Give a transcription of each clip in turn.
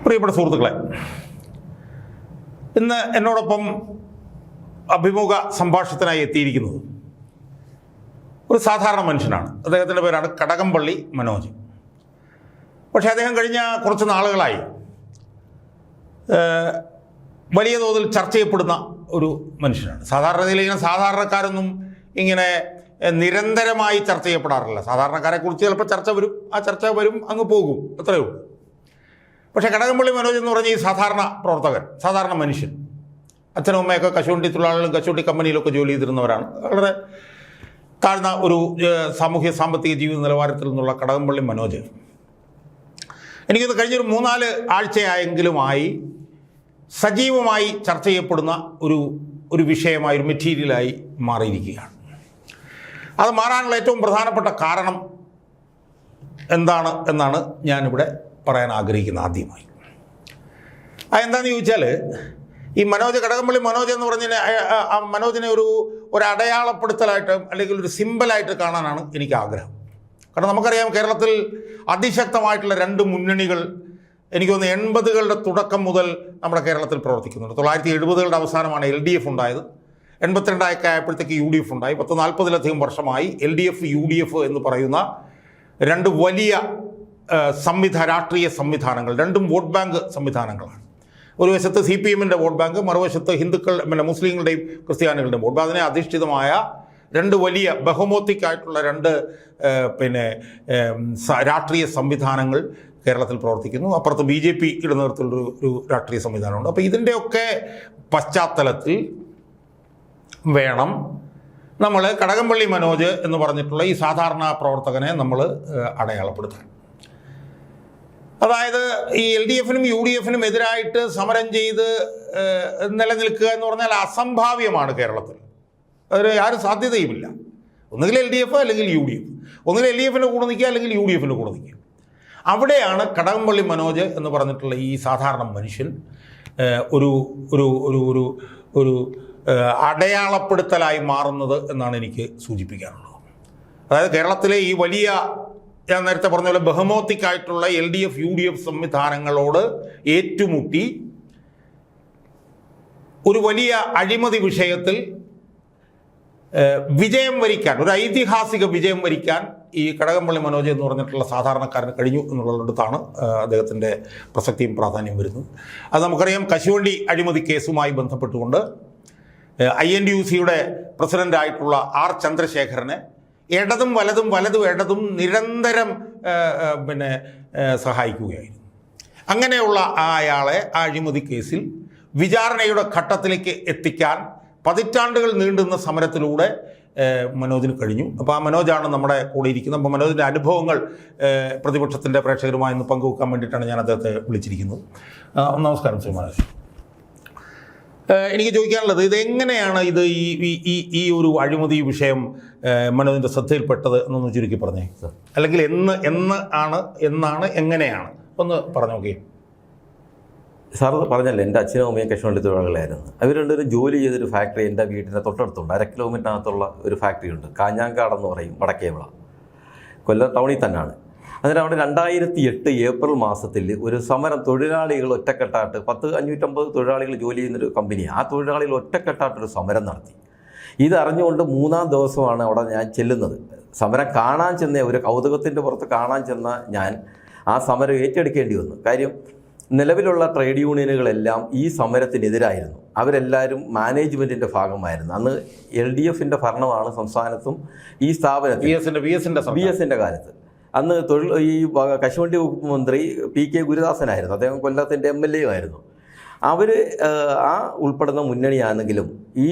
പ്രിയപ്പെട്ട സുഹൃത്തുക്കളെ, ഇന്ന് എന്നോടൊപ്പം അഭിമുഖ സംഭാഷണത്തിനായി എത്തിയിരിക്കുന്നത് ഒരു സാധാരണ മനുഷ്യനാണ്. അദ്ദേഹത്തിൻ്റെ പേരാണ് കടകംപള്ളി മനോജ്. പക്ഷേ അദ്ദേഹം കഴിഞ്ഞ കുറച്ച് നാളുകളായി വലിയ തോതിൽ ചർച്ച ചെയ്യപ്പെടുന്ന ഒരു മനുഷ്യനാണ്. സാധാരണയിൽ ഇങ്ങനെ സാധാരണക്കാരൊന്നും ഇങ്ങനെ നിരന്തരമായി ചർച്ച ചെയ്യപ്പെടാറില്ല. സാധാരണക്കാരെക്കുറിച്ച് ചിലപ്പോൾ ചർച്ച വരും, ആ ചർച്ച വരും, അങ്ങ് പോകും, അത്രയേ ഉള്ളൂ. പക്ഷേ കടകംപള്ളി മനോജ് എന്ന് പറഞ്ഞ ഈ സാധാരണ പ്രവർത്തകൻ, സാധാരണ മനുഷ്യൻ, അച്ഛനും അമ്മയൊക്കെ കശുവണ്ടി തൊഴിലാളികളും കശുവണ്ടി കമ്പനിയിലൊക്കെ ജോലി ചെയ്തിരുന്നവരാണ്. വളരെ താഴ്ന്ന ഒരു സാമൂഹ്യ സാമ്പത്തിക ജീവിത നിലവാരത്തിൽ നിന്നുള്ള കടകംപള്ളി മനോജ് എനിക്കത് കഴിഞ്ഞൊരു 3-4 ആഴ്ചയായെങ്കിലുമായി സജീവമായി ചർച്ച ചെയ്യപ്പെടുന്ന ഒരു വിഷയമായി, ഒരു മെറ്റീരിയലായി മാറിയിരിക്കുകയാണ്. അത് മാറാനുള്ള ഏറ്റവും പ്രധാനപ്പെട്ട കാരണം എന്താണ് എന്നാണ് ഞാനിവിടെ പറയാൻ ആഗ്രഹിക്കുന്നത്. ആദ്യമായി അതെന്താണെന്ന് ചോദിച്ചാൽ, ഈ കടകംപള്ളി മനോജ് എന്ന് പറഞ്ഞ മനോജിനെ ഒരു അടയാളപ്പെടുത്തലായിട്ട് അല്ലെങ്കിൽ ഒരു സിമ്പലായിട്ട് കാണാനാണ് എനിക്ക് ആഗ്രഹം. കാരണം നമുക്കറിയാം, കേരളത്തിൽ അതിശക്തമായിട്ടുള്ള 2 മുന്നണികൾ എനിക്ക് തോന്നുന്നു 80കളുടെ തുടക്കം മുതൽ നമ്മുടെ കേരളത്തിൽ പ്രവർത്തിക്കുന്നുണ്ട്. 1970കളുടെ അവസാനമാണ് LDF ഉണ്ടായത്. 82 ആയപ്പോഴത്തേക്ക് UDF ഉണ്ടായി. 40-ലധികം വർഷമായി LDF UDF എന്ന് പറയുന്ന 2 വലിയ രാഷ്ട്രീയ സംവിധാനങ്ങൾ, 2ഉം വോട്ട് ബാങ്ക് സംവിധാനങ്ങളാണ്. ഒരു വശത്ത് CPM-ൻ്റെ വോട്ട് ബാങ്ക്, മറുവശത്ത് മുസ്ലിങ്ങളുടെയും ക്രിസ്ത്യാനികളുടെയും വോട്ട് ബാങ്കിനെ അധിഷ്ഠിതമായ 2 വലിയ ബഹുമോത്തിക്കായിട്ടുള്ള 2 രാഷ്ട്രീയ സംവിധാനങ്ങൾ കേരളത്തിൽ പ്രവർത്തിക്കുന്നു. അപ്പുറത്ത് BJP-യുടെ നേതൃത്വത്തിലൊരു രാഷ്ട്രീയ സംവിധാനമുണ്ട്. അപ്പോൾ ഇതിൻ്റെയൊക്കെ പശ്ചാത്തലത്തിൽ വേണം നമ്മൾ കടകംപള്ളി മനോജ് എന്ന് പറഞ്ഞിട്ടുള്ള ഈ സാധാരണ പ്രവർത്തകനെ നമ്മൾ അടയാളപ്പെടുത്താൻ. അതായത് ഈ LDF-നും UDF-നും എതിരായിട്ട് സമരം ചെയ്ത് നിലനിൽക്കുക എന്ന് പറഞ്ഞാൽ അസംഭാവ്യമാണ് കേരളത്തിൽ. അതിന് യാതൊരു സാധ്യതയുമില്ല. ഒന്നുകിൽ LDF അല്ലെങ്കിൽ UDF, ഒന്നുകിൽ LDF-ൻ്റെ കൂടെ നിൽക്കുക അല്ലെങ്കിൽ UDF-ൻ്റെ കൂടെ നിൽക്കുക. അവിടെയാണ് കടകംപള്ളി മനോജ് എന്ന് പറഞ്ഞിട്ടുള്ള ഈ സാധാരണ മനുഷ്യൻ ഒരു ഒരു ഒരു ഒരു ഒരു അടയാളപ്പെടുത്തലായി മാറുന്നത് എന്നാണ് എനിക്ക് സൂചിപ്പിക്കാനുള്ളത്. അതായത് കേരളത്തിലെ ഈ വലിയ, ഞാൻ നേരത്തെ പറഞ്ഞ പോലെ ബഹുമോത്തിക്കായിട്ടുള്ള LDF UDF സംവിധാനങ്ങളോട് ഏറ്റുമുട്ടി ഒരു വലിയ അഴിമതി വിഷയത്തിൽ വിജയം വരിക്കാൻ, ഒരു ഐതിഹാസിക വിജയം വരിക്കാൻ ഈ കടകംപള്ളി മനോജ് എന്ന് പറഞ്ഞിട്ടുള്ള സാധാരണക്കാരന് കഴിഞ്ഞു എന്നുള്ളിടത്താണ് അദ്ദേഹത്തിൻ്റെ പ്രസക്തിയും പ്രാധാന്യം വരുന്നത്. അത് നമുക്കറിയാം, കശുവണ്ടി അഴിമതി കേസുമായി ബന്ധപ്പെട്ടുകൊണ്ട് INTUC-യുടെ പ്രസിഡൻ്റായിട്ടുള്ള R ചന്ദ്രശേഖരനെ ഇടതും ഇടതും നിരന്തരം സഹായിക്കുകയായിരുന്നു. അങ്ങനെയുള്ള അയാളെ ആ അഴിമതി കേസിൽ വിചാരണയുടെ ഘട്ടത്തിലേക്ക് എത്തിക്കാൻ പതിറ്റാണ്ടുകൾ നീണ്ടുന്ന സമരത്തിലൂടെ മനോജിന് കഴിഞ്ഞു. അപ്പോൾ ആ മനോജാണ് നമ്മുടെ കൂടെ ഇരിക്കുന്നത്. അപ്പോൾ മനോജിൻ്റെ അനുഭവങ്ങൾ പ്രതിപക്ഷത്തിൻ്റെ പ്രേക്ഷകരുമായി ഒന്ന് പങ്കുവെക്കാൻ വേണ്ടിയിട്ടാണ് ഞാൻ അദ്ദേഹത്തെ വിളിച്ചിരിക്കുന്നത്. നമസ്കാരം ശ്രീ മനോജ്. എനിക്ക് ചോദിക്കാനുള്ളത്, ഇതെങ്ങനെയാണ് ഈ ഒരു അഴിമതി വിഷയം മനോജിൻ്റെ ശ്രദ്ധയിൽപ്പെട്ടത് എന്നൊന്ന് ചുരുക്കി പറഞ്ഞേ. അല്ലെങ്കിൽ എങ്ങനെയാണ് ഒന്ന് പറഞ്ഞു നോക്കി. സാർ പറഞ്ഞല്ലേ, എൻ്റെ അച്ഛനും അമ്മയും കശുവണ്ടി തൊഴിലാളികളായിരുന്നു. അവർ രണ്ടുപേരും ജോലി ചെയ്തൊരു ഫാക്ടറി എൻ്റെ വീട്ടിൻ്റെ തൊട്ടടുത്തുണ്ട്. 1/2 കിലോമീറ്ററിനകത്തുള്ള ഒരു ഫാക്ടറി ഉണ്ട്, കാഞ്ഞാങ്കാടെന്ന് പറയും, വടക്കേവിള, കൊല്ലം ടൗണിൽ തന്നെയാണ്. അതിന് അവിടെ 2008 ഏപ്രിൽ മാസത്തിൽ ഒരു സമരം, തൊഴിലാളികൾ ഒറ്റക്കെട്ടായിട്ട് 550 തൊഴിലാളികൾ ജോലി ചെയ്യുന്നൊരു കമ്പനിയാണ്. ആ തൊഴിലാളികൾ ഒറ്റക്കെട്ടായിട്ടൊരു സമരം നടത്തി. ഇതറിഞ്ഞുകൊണ്ട് 3-ാം ദിവസമാണ് അവിടെ ഞാൻ ചെല്ലുന്നത്. സമരം കാണാൻ ചെന്ന, ഒരു കൗതുകത്തിൻ്റെ പുറത്ത് കാണാൻ ചെന്ന ഞാൻ ആ സമരം ഏറ്റെടുക്കേണ്ടി വന്നു. കാര്യം നിലവിലുള്ള ട്രേഡ് യൂണിയനുകളെല്ലാം ഈ സമരത്തിനെതിരായിരുന്നു. അവരെല്ലാവരും മാനേജ്മെൻറ്റിൻ്റെ ഭാഗമായിരുന്നു. അന്ന് LDF-ൻ്റെ ഭരണമാണ് സംസ്ഥാനത്തും ഈ സ്ഥാപനത്തിൽ, BS-ൻ്റെ കാലത്ത്. അന്ന് ഈ കശുവണ്ടി വകുപ്പ് മന്ത്രി PK ഗുരുദാസനായിരുന്നു. അദ്ദേഹം കൊല്ലത്തിൻ്റെ MLA ആയിരുന്നു. അവർ ആ ഉൾപ്പെടുന്ന മുന്നണിയാണെങ്കിലും ഈ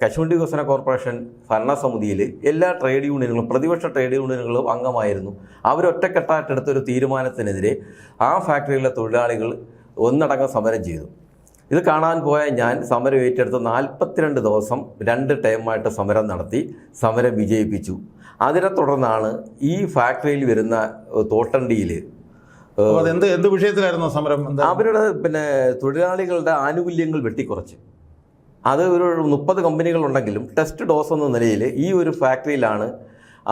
കശുവണ്ടി വികസന കോർപ്പറേഷൻ ഭരണസമിതിയിൽ എല്ലാ ട്രേഡ് യൂണിയനുകളും, പ്രതിപക്ഷ ട്രേഡ് യൂണിയനുകളും അംഗമായിരുന്നു. അവരൊറ്റക്കെട്ടായിട്ടെടുത്തൊരു തീരുമാനത്തിനെതിരെ ആ ഫാക്ടറിയിലെ തൊഴിലാളികൾ ഒന്നടങ്കം സമരം ചെയ്തു. ഇത് കാണാൻ പോയ ഞാൻ സമരം ഏറ്റെടുത്ത് 42 ദിവസം 2 ടൈമായിട്ട് സമരം നടത്തി, സമരം വിജയിപ്പിച്ചു. അതിനെ തുടർന്നാണ് ഈ ഫാക്ടറിയിൽ വരുന്ന തോട്ടണ്ടിയിൽ എന്ത് വിഷയത്തിലായിരുന്നു സമരം? അവരുടെ തൊഴിലാളികളുടെ ആനുകൂല്യങ്ങൾ വെട്ടിക്കുറച്ച്. അത് ഒരു 30 കമ്പനികളുണ്ടെങ്കിലും ടെസ്റ്റ് ഡോസ് എന്ന നിലയിൽ ഈ ഒരു ഫാക്ടറിയിലാണ്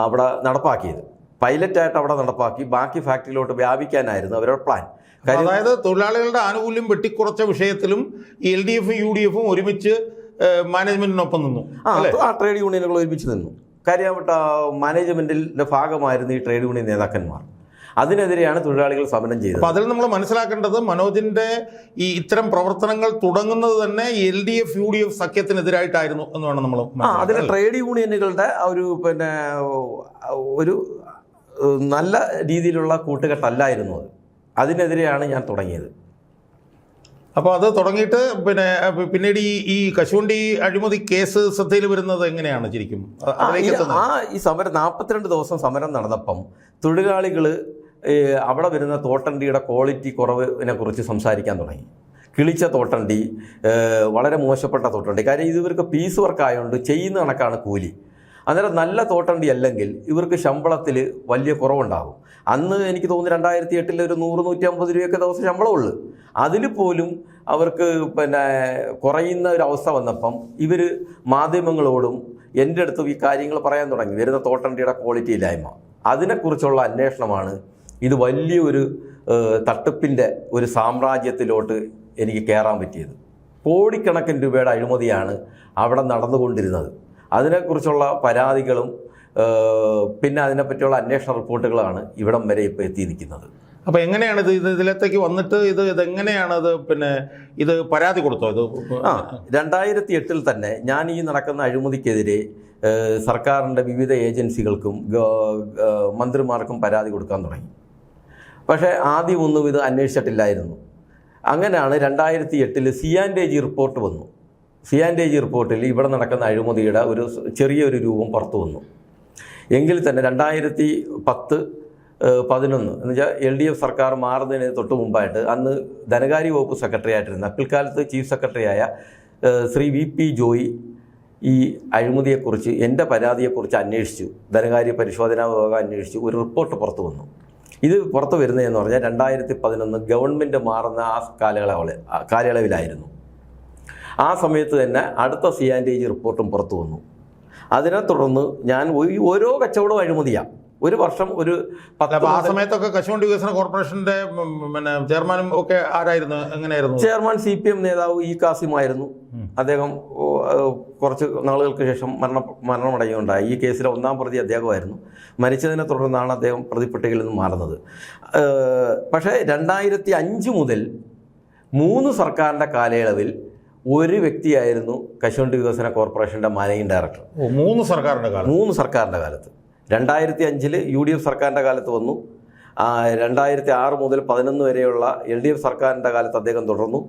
അവിടെ നടപ്പാക്കിയത്. പൈലറ്റായിട്ട് അവിടെ നടപ്പാക്കി ബാക്കി ഫാക്ടറിയിലോട്ട് വ്യാപിക്കാനായിരുന്നു അവരുടെ പ്ലാൻ. അതായത് തൊഴിലാളികളുടെ ആനുകൂല്യം വെട്ടിക്കുറച്ച വിഷയത്തിലും LDF UDF ഒരുമിച്ച് മാനേജ്മെന്റിനൊപ്പം നിന്നു. ആ ട്രേഡ് യൂണിയനുകൾ ഒരുമിച്ച് നിന്നു. കാര്യം മാനേജ്മെന്റിന്റെ ഭാഗമായിരുന്നു ഈ ട്രേഡ് യൂണിയൻ നേതാക്കന്മാർ. അതിനെതിരെയാണ് തൊഴിലാളികൾ സമരം ചെയ്തത്. അപ്പോൾ അതിൽ നമ്മൾ മനസ്സിലാക്കേണ്ടത് മനോജിന്റെ ഈ ഇത്തരം പ്രവർത്തനങ്ങൾ തുടങ്ങുന്നത് തന്നെ LDF UDF സഖ്യത്തിനെതിരായിട്ടായിരുന്നു എന്ന് വേണം നമ്മൾ. അതിന് ട്രേഡ് യൂണിയനുകളുടെ ഒരു നല്ല രീതിയിലുള്ള കൂട്ടുകെട്ടല്ലായിരുന്നു അത്. അതിനെതിരെയാണ് ഞാൻ തുടങ്ങിയത്. അപ്പോൾ അത് തുടങ്ങിയിട്ട് പിന്നീട് ഈ കശുവണ്ടി അഴിമതി കേസ് ശ്രദ്ധയിൽ വരുന്നത് എങ്ങനെയാണ് ശരിക്കും? ഈ സമരം 42 ദിവസം സമരം നടന്നപ്പം തൊഴിലാളികൾ അവിടെ വരുന്ന തോട്ടണ്ടിയുടെ ക്വാളിറ്റി കുറവിനെ കുറിച്ച് സംസാരിക്കാൻ തുടങ്ങി. കിളിച്ച തോട്ടണ്ടി, വളരെ മോശപ്പെട്ട തോട്ടണ്ടി. കാര്യം ഇവർക്ക് പീസ് വർക്ക് ആയതുകൊണ്ട് ചെയ്യുന്ന കണക്കാണ് കൂലി. അന്നേരം നല്ല തോട്ടണ്ടി അല്ലെങ്കിൽ ഇവർക്ക് ശമ്പളത്തിൽ വലിയ കുറവുണ്ടാകും. അന്ന് എനിക്ക് തോന്നുന്നു 2008 ഒരു 100-150 രൂപയൊക്കെ ദിവസം ശമ്പളമുള്ളൂ. അതിൽ പോലും അവർക്ക് കുറയുന്ന ഒരു അവസ്ഥ വന്നപ്പം ഇവർ മാധ്യമങ്ങളോടും എൻ്റെ അടുത്തും ഈ കാര്യങ്ങൾ പറയാൻ തുടങ്ങി. വരുന്ന തോട്ടണ്ടിയുടെ ക്വാളിറ്റി ഇല്ലായ്മ, അതിനെക്കുറിച്ചുള്ള അന്വേഷണമാണ് ഇത് വലിയൊരു തട്ടിപ്പിൻ്റെ ഒരു സാമ്രാജ്യത്തിലോട്ട് എനിക്ക് കയറാൻ പറ്റിയത്. കോടിക്കണക്കിന് രൂപയുടെ അഴിമതിയാണ് അവിടെ നടന്നുകൊണ്ടിരുന്നത്. അതിനെക്കുറിച്ചുള്ള പരാതികളും പിന്നെ അതിനെപ്പറ്റിയുള്ള അന്വേഷണ റിപ്പോർട്ടുകളാണ് ഇവിടം വരെ ഇപ്പോൾ എത്തിയിരിക്കുന്നത്. അപ്പോൾ എങ്ങനെയാണ് ഇതിലേക്ക് വന്നിട്ട് ഇതെങ്ങനെയാണ് ഇത് പരാതി കൊടുത്തോ? ഇത് 2008 തന്നെ ഞാൻ ഈ നടക്കുന്ന അഴിമതിക്കെതിരെ സർക്കാരിൻ്റെ വിവിധ ഏജൻസികൾക്കും മന്ത്രിമാർക്കും പരാതി കൊടുക്കാൻ തുടങ്ങി. പക്ഷേ ആദ്യമൊന്നും ഇത് അന്വേഷിച്ചിട്ടില്ലായിരുന്നു. അങ്ങനെയാണ് 2008 CNTG റിപ്പോർട്ട് വന്നു. CNTG റിപ്പോർട്ടിൽ ഇവിടെ നടക്കുന്ന അഴിമതിയുടെ ഒരു ചെറിയൊരു രൂപം പുറത്തു വന്നു. എങ്കിൽ തന്നെ 2010-11 എന്നുവെച്ചാൽ LDF സർക്കാർ മാറുന്നതിന് തൊട്ട് മുമ്പായിട്ട് അന്ന് ധനകാര്യ വകുപ്പ് സെക്രട്ടറി ആയിട്ടിരുന്ന പിൽക്കാലത്ത് ചീഫ് സെക്രട്ടറിയായ ശ്രീ VP ജോയി ഈ അഴിമതിയെക്കുറിച്ച്, എൻ്റെ പരാതിയെക്കുറിച്ച് അന്വേഷിച്ചു. ധനകാര്യ പരിശോധനാ വിഭാഗം അന്വേഷിച്ചു. ഒരു റിപ്പോർട്ട് പുറത്തു വന്നു. ഇത് പുറത്തു വരുന്നതെന്ന് പറഞ്ഞാൽ 2011 ഗവൺമെൻറ് മാറുന്ന ആ കാലയളവിലായിരുന്നു. ആ സമയത്ത് തന്നെ അടുത്ത CNTG റിപ്പോർട്ടും പുറത്തു വന്നു. അതിനെ തുടർന്ന് ഞാൻ ഓരോ കച്ചവടവും അഴിമതിയാണ്. ഒരു വർഷം ഒരു 10. ആ സമയത്തൊക്കെ കശുവണ്ടി വികസന കോർപ്പറേഷന്റെ ചെയർമാനും ഒക്കെ ആരായിരുന്നു? എങ്ങനെയായിരുന്നു? ചെയർമാൻ CPM നേതാവ് E കാസിമായിരുന്നു. അദ്ദേഹം കുറച്ച് നാളുകൾക്ക് ശേഷം മരണമടയുകയുണ്ടായി. ഈ കേസിലെ 1-ാം പ്രതി അദ്ദേഹമായിരുന്നു. മരിച്ചതിനെ തുടർന്നാണ് അദ്ദേഹം പ്രതിപ്പട്ടികയിൽ നിന്ന് മാറുന്നത്. പക്ഷേ 2005 മുതൽ 3 സർക്കാരിൻ്റെ കാലയളവിൽ ഒരു വ്യക്തിയായിരുന്നു കശുവണ്ടി വികസന കോർപ്പറേഷൻ്റെ മാനേജിംഗ് ഡയറക്ടർ. 3 സർക്കാരിൻ്റെ കാലത്ത് 2005 UDF സർക്കാരിൻ്റെ കാലത്ത് വന്നു. 2006 മുതൽ 2011 വരെയുള്ള LDF സർക്കാരിൻ്റെ കാലത്ത് അദ്ദേഹം തുടർന്നു.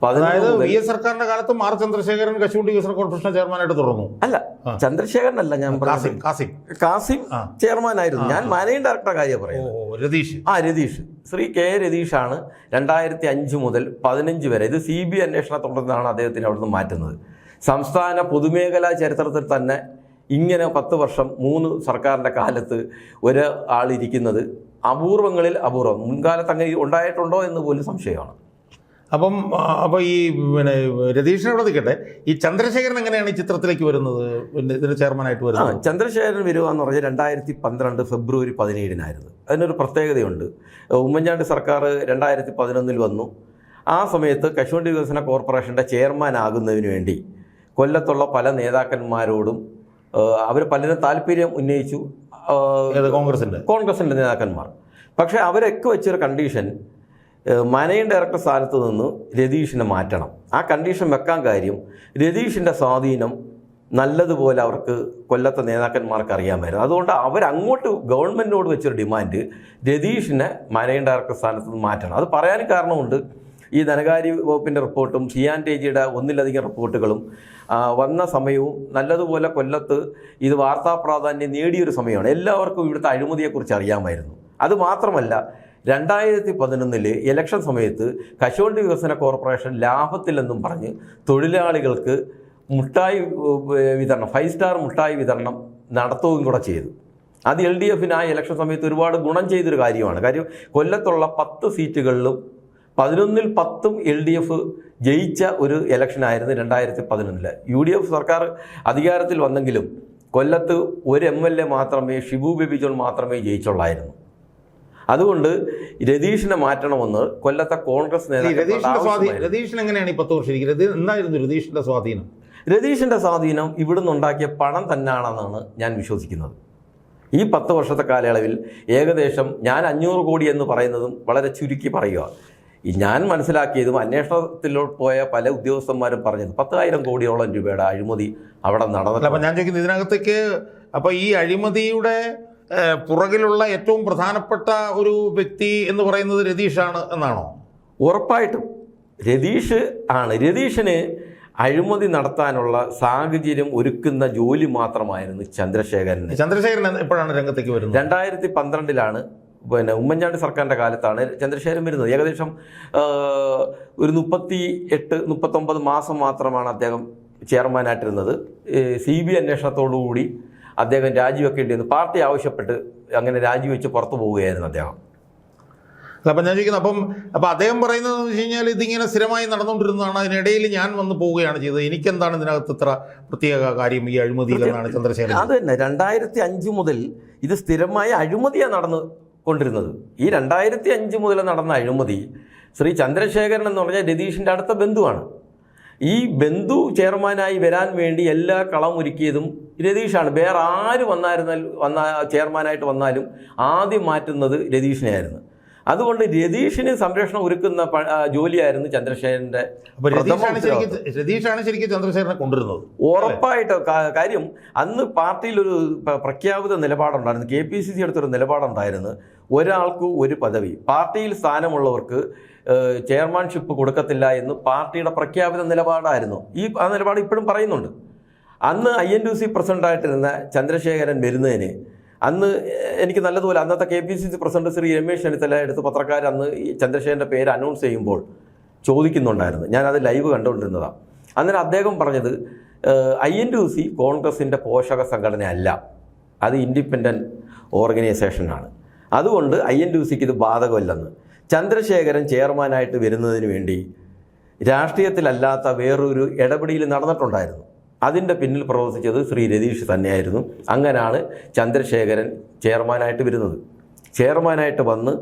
VS സർക്കാരിന്റെ കാലത്ത് R ചന്ദ്രശേഖരൻ കശുവണ്ടി വികസന കോർപ്പറേഷൻ ചെയർമാനായിട്ട് തുടർന്നു. അല്ല, ചന്ദ്രശേഖരനല്ല, ഞാൻ കാസിം ചെയർമാനായിരുന്നു. ഞാൻ മാനേജിംഗ് ഡയറക്ടറുടെ കാര്യം പറയുന്നത്. രതീഷ്, ശ്രീ K രതീഷാണ് 2005 മുതൽ 2015 വരെ. ഇത് CBI അന്വേഷണത്തെ തുടർന്നാണ് അദ്ദേഹത്തിന് അവിടുന്ന് മാറ്റുന്നത്. സംസ്ഥാന പൊതുമേഖലാ ചരിത്രത്തിൽ തന്നെ ഇങ്ങനെ 10 വർഷം 3 സർക്കാരിൻ്റെ കാലത്ത് ഒരാളിരിക്കുന്നത് അപൂർവങ്ങളിൽ അപൂർവം. മുൻകാലത്ത് അങ്ങനെ ഉണ്ടായിട്ടുണ്ടോ എന്ന് പോലും സംശയമാണ്. അപ്പോൾ ഈ രതീഷിനോട് നിൽക്കട്ടെ, ഈ ചന്ദ്രശേഖരൻ എങ്ങനെയാണ് ഈ ചിത്രത്തിലേക്ക് വരുന്നത്, ഇതിന് ചെയർമാനായിട്ട് വരുന്നത്? ചന്ദ്രശേഖരൻ വരിക എന്ന് പറഞ്ഞാൽ 2012 ഫെബ്രുവരി 17-നായിരുന്നു. അതിനൊരു പ്രത്യേകതയുണ്ട്. ഉമ്മൻചാണ്ടി സർക്കാർ 2011 വന്നു. ആ സമയത്ത് കശുവണ്ടി വികസന കോർപ്പറേഷൻ്റെ ചെയർമാൻ ആകുന്നതിന് വേണ്ടി കൊല്ലത്തുള്ള പല നേതാക്കന്മാരോടും അവർ പലരും താല്പര്യം ഉന്നയിച്ചു. കോൺഗ്രസിൻ്റെ നേതാക്കന്മാർ. പക്ഷേ അവരൊക്കെ വെച്ചൊരു കണ്ടീഷൻ, മാനേജിംഗ് ഡയറക്ടർ സ്ഥാനത്ത് നിന്ന് രതീഷിനെ മാറ്റണം. ആ കണ്ടീഷൻ വെക്കാൻ കാര്യം രതീഷിൻ്റെ സ്വാധീനം നല്ലതുപോലെ അവർക്ക് കൊല്ലത്തെ നേതാക്കന്മാർക്ക് അറിയാമായിരുന്നു. അതുകൊണ്ട് അവരങ്ങോട്ട് ഗവൺമെൻറ്റിനോട് വെച്ചൊരു ഡിമാൻഡ് രതീഷിനെ മാനേജിംഗ് ഡയറക്ടർ സ്ഥാനത്ത് നിന്ന് മാറ്റണം. അത് പറയാൻ കാരണമുണ്ട്. ഈ ധനകാര്യ വകുപ്പിൻ്റെ റിപ്പോർട്ടും CNTGയുടെ 1-ലധികം റിപ്പോർട്ടുകളും വന്ന സമയവും നല്ലതുപോലെ കൊല്ലത്ത് ഇത് വാർത്താ പ്രാധാന്യം നേടിയൊരു സമയമാണ്. എല്ലാവർക്കും ഇവിടുത്തെ അഴിമതിയെക്കുറിച്ച് അറിയാമായിരുന്നു. അതുമാത്രമല്ല, 2011 ഇലക്ഷൻ സമയത്ത് കശുവണ്ടി വികസന കോർപ്പറേഷൻ ലാഭത്തിലെന്നും പറഞ്ഞ് തൊഴിലാളികൾക്ക് മുട്ടായി വിതരണം, 5 സ്റ്റാർ മുട്ടായി വിതരണം നടത്തുകയും കൂടെ ചെയ്തു. അത് LDFന് ആ ഇലക്ഷൻ സമയത്ത് ഒരുപാട് ഗുണം ചെയ്തൊരു കാര്യമാണ്. കാര്യം കൊല്ലത്തുള്ള 10 സീറ്റുകളിലും 11-ൽ 10 LDF ജയിച്ച ഒരു ഇലക്ഷനായിരുന്നു 2011. UDF സർക്കാർ അധികാരത്തിൽ വന്നെങ്കിലും കൊല്ലത്ത് ഒരു MLA മാത്രമേ, ഷിബു ബേബി ജോൺ മാത്രമേ ജയിച്ചുള്ളായിരുന്നു. അതുകൊണ്ട് രതീഷിനെ മാറ്റണമെന്ന് കൊല്ലത്തെ കോൺഗ്രസ് രതീഷിന് എങ്ങനെയാണ് ഈ 10 വർഷം ഇരിക്കുന്നത്? എന്തായിരുന്നു രതീഷിന്റെ സ്വാധീനം? രതീഷിന്റെ സ്വാധീനം ഇവിടുന്ന് ഉണ്ടാക്കിയ പണം തന്നെയാണെന്നാണ് ഞാൻ വിശ്വസിക്കുന്നത്. ഈ 10 വർഷത്തെ കാലയളവിൽ ഏകദേശം ഞാൻ 500 കോടി എന്ന് പറയുന്നതും വളരെ ചുരുക്കി പറയുക. ഞാൻ മനസ്സിലാക്കിയതും അന്വേഷണത്തിലോട്ട് പോയ പല ഉദ്യോഗസ്ഥന്മാരും പറഞ്ഞത് 10,000 കോടിയോളം രൂപയുടെ അഴിമതി അവിടെ നടന്നില്ല. അപ്പം ഞാൻ ചോദിക്കുന്നത് ഇതിനകത്തേക്ക് അപ്പോൾ ഈ അഴിമതിയുടെ പുറകിലുള്ള ഏറ്റവും പ്രധാനപ്പെട്ട ഒരു വ്യക്തി എന്ന് പറയുന്നത് രതീഷാണ് എന്നാണോ? ഉറപ്പായിട്ടും രതീഷ് ആണ്. രതീഷിന് അഴിമതി നടത്താനുള്ള സാഹചര്യം ഒരുക്കുന്ന ജോലി മാത്രമായിരുന്നു ചന്ദ്രശേഖരൻ എപ്പോഴാണ് രംഗത്തേക്ക് വരുന്നത്? 2012 പിന്നെ ഉമ്മൻചാണ്ടി സർക്കാരിൻ്റെ കാലത്താണ് ചന്ദ്രശേഖരൻ വരുന്നത്. ഏകദേശം ഒരു 38-39 മാസം മാത്രമാണ് അദ്ദേഹം ചെയർമാനായിട്ടിരുന്നത്. CBI അന്വേഷണത്തോടുകൂടി അദ്ദേഹം രാജിവെക്കേണ്ടി വന്നു. പാർട്ടി ആവശ്യപ്പെട്ട് അങ്ങനെ രാജിവെച്ച് പുറത്തു പോവുകയായിരുന്നു അദ്ദേഹം. അപ്പം ഞാൻ ചോദിക്കുന്നത് അപ്പം അദ്ദേഹം പറയുന്നത് എന്ന് വെച്ച് കഴിഞ്ഞാൽ ഇതിങ്ങനെ സ്ഥിരമായി നടന്നുകൊണ്ടിരുന്നതാണ്, അതിനിടയിൽ ഞാൻ വന്നു പോവുകയാണ് ചെയ്തത്, എനിക്കെന്താണ് ഇതിനകത്ത് ഇത്ര പ്രത്യേക കാര്യം ഈ അഴിമതിയിലെന്നാണ് ചന്ദ്രശേഖരൻ. അത് തന്നെ 2005 മുതൽ ഇത് സ്ഥിരമായ അഴിമതിയാണ് നടന്നുകൊണ്ടിരുന്നത്. ഈ 2005 മുതൽ നടന്ന അഴിമതി ശ്രീ ചന്ദ്രശേഖരൻ എന്ന് പറഞ്ഞാൽ രതീഷിൻ്റെ അടുത്ത ബന്ധുവാണ്. ഈ ബന്ധു ചെയർമാനായി വരാൻ വേണ്ടി എല്ലാ കളമൊരുക്കിയതും രതീഷാണ്. വേറെ ആര് ചെയർമാനായിട്ട് വന്നാലും ആദ്യം മാറ്റുന്നത് രതീഷിനെയായിരുന്നു. അതുകൊണ്ട് രതീഷിന് സംരക്ഷണം ഒരുക്കുന്ന ജോലിയായിരുന്നു ചന്ദ്രശേഖരൻ്റെ. രതീഷാണ് ശരിക്കും ചന്ദ്രശേഖരനെ കൊണ്ടുവരുന്നത്. ഉറപ്പായിട്ട്. കാര്യം അന്ന് പാർട്ടിയിലൊരു പ്രഖ്യാപിത നിലപാടുണ്ടായിരുന്നു, KPCC എടുത്തൊരു നിലപാടുണ്ടായിരുന്നു, ഒരാൾക്ക് ഒരു പദവി, പാർട്ടിയിൽ സ്ഥാനമുള്ളവർക്ക് ചെയർമാൻഷിപ്പ് കൊടുക്കത്തില്ല എന്ന് പാർട്ടിയുടെ പ്രഖ്യാപിത നിലപാടായിരുന്നു. ആ നിലപാട് ഇപ്പോഴും പറയുന്നുണ്ട്. അന്ന് INTUC പ്രസിഡന്റായിട്ടിരുന്ന ചന്ദ്രശേഖരൻ വരുന്നതിന് അന്ന് എനിക്ക് നല്ലതുപോലെ അന്നത്തെ KPCC പ്രസിഡന്റ് ശ്രീ രമേശ് ചെന്നിത്തല എടുത്ത് പത്രക്കാർ അന്ന് ഈ ചന്ദ്രശേഖരൻ്റെ പേര് അനൗൺസ് ചെയ്യുമ്പോൾ ചോദിക്കുന്നുണ്ടായിരുന്നു. ഞാനത് ലൈവ് കണ്ടുകൊണ്ടിരുന്നതാണ്. അന്നേരം അദ്ദേഹം പറഞ്ഞത് INTUC കോൺഗ്രസിൻ്റെ പോഷക സംഘടനയല്ല, അത് ഇൻഡിപെൻഡൻറ്റ് ഓർഗനൈസേഷനാണ്. അതുകൊണ്ട് INTUCക്ക് ഇത് ബാധകമല്ലെന്ന്. ചന്ദ്രശേഖരൻ ചെയർമാനായിട്ട് വരുന്നതിന് വേണ്ടി രാഷ്ട്രീയത്തിലല്ലാത്ത വേറൊരു ഇടപെടൽ നടന്നിട്ടുണ്ടായിരുന്നു. അതിൻ്റെ പിന്നിൽ പ്രവർത്തിച്ചത് ശ്രീ രതീഷ് തന്നെയായിരുന്നു. അങ്ങനെയാണ് ചന്ദ്രശേഖരൻ ചെയർമാനായിട്ട് വരുന്നത്. ചെയർമാനായിട്ട് വന്ന്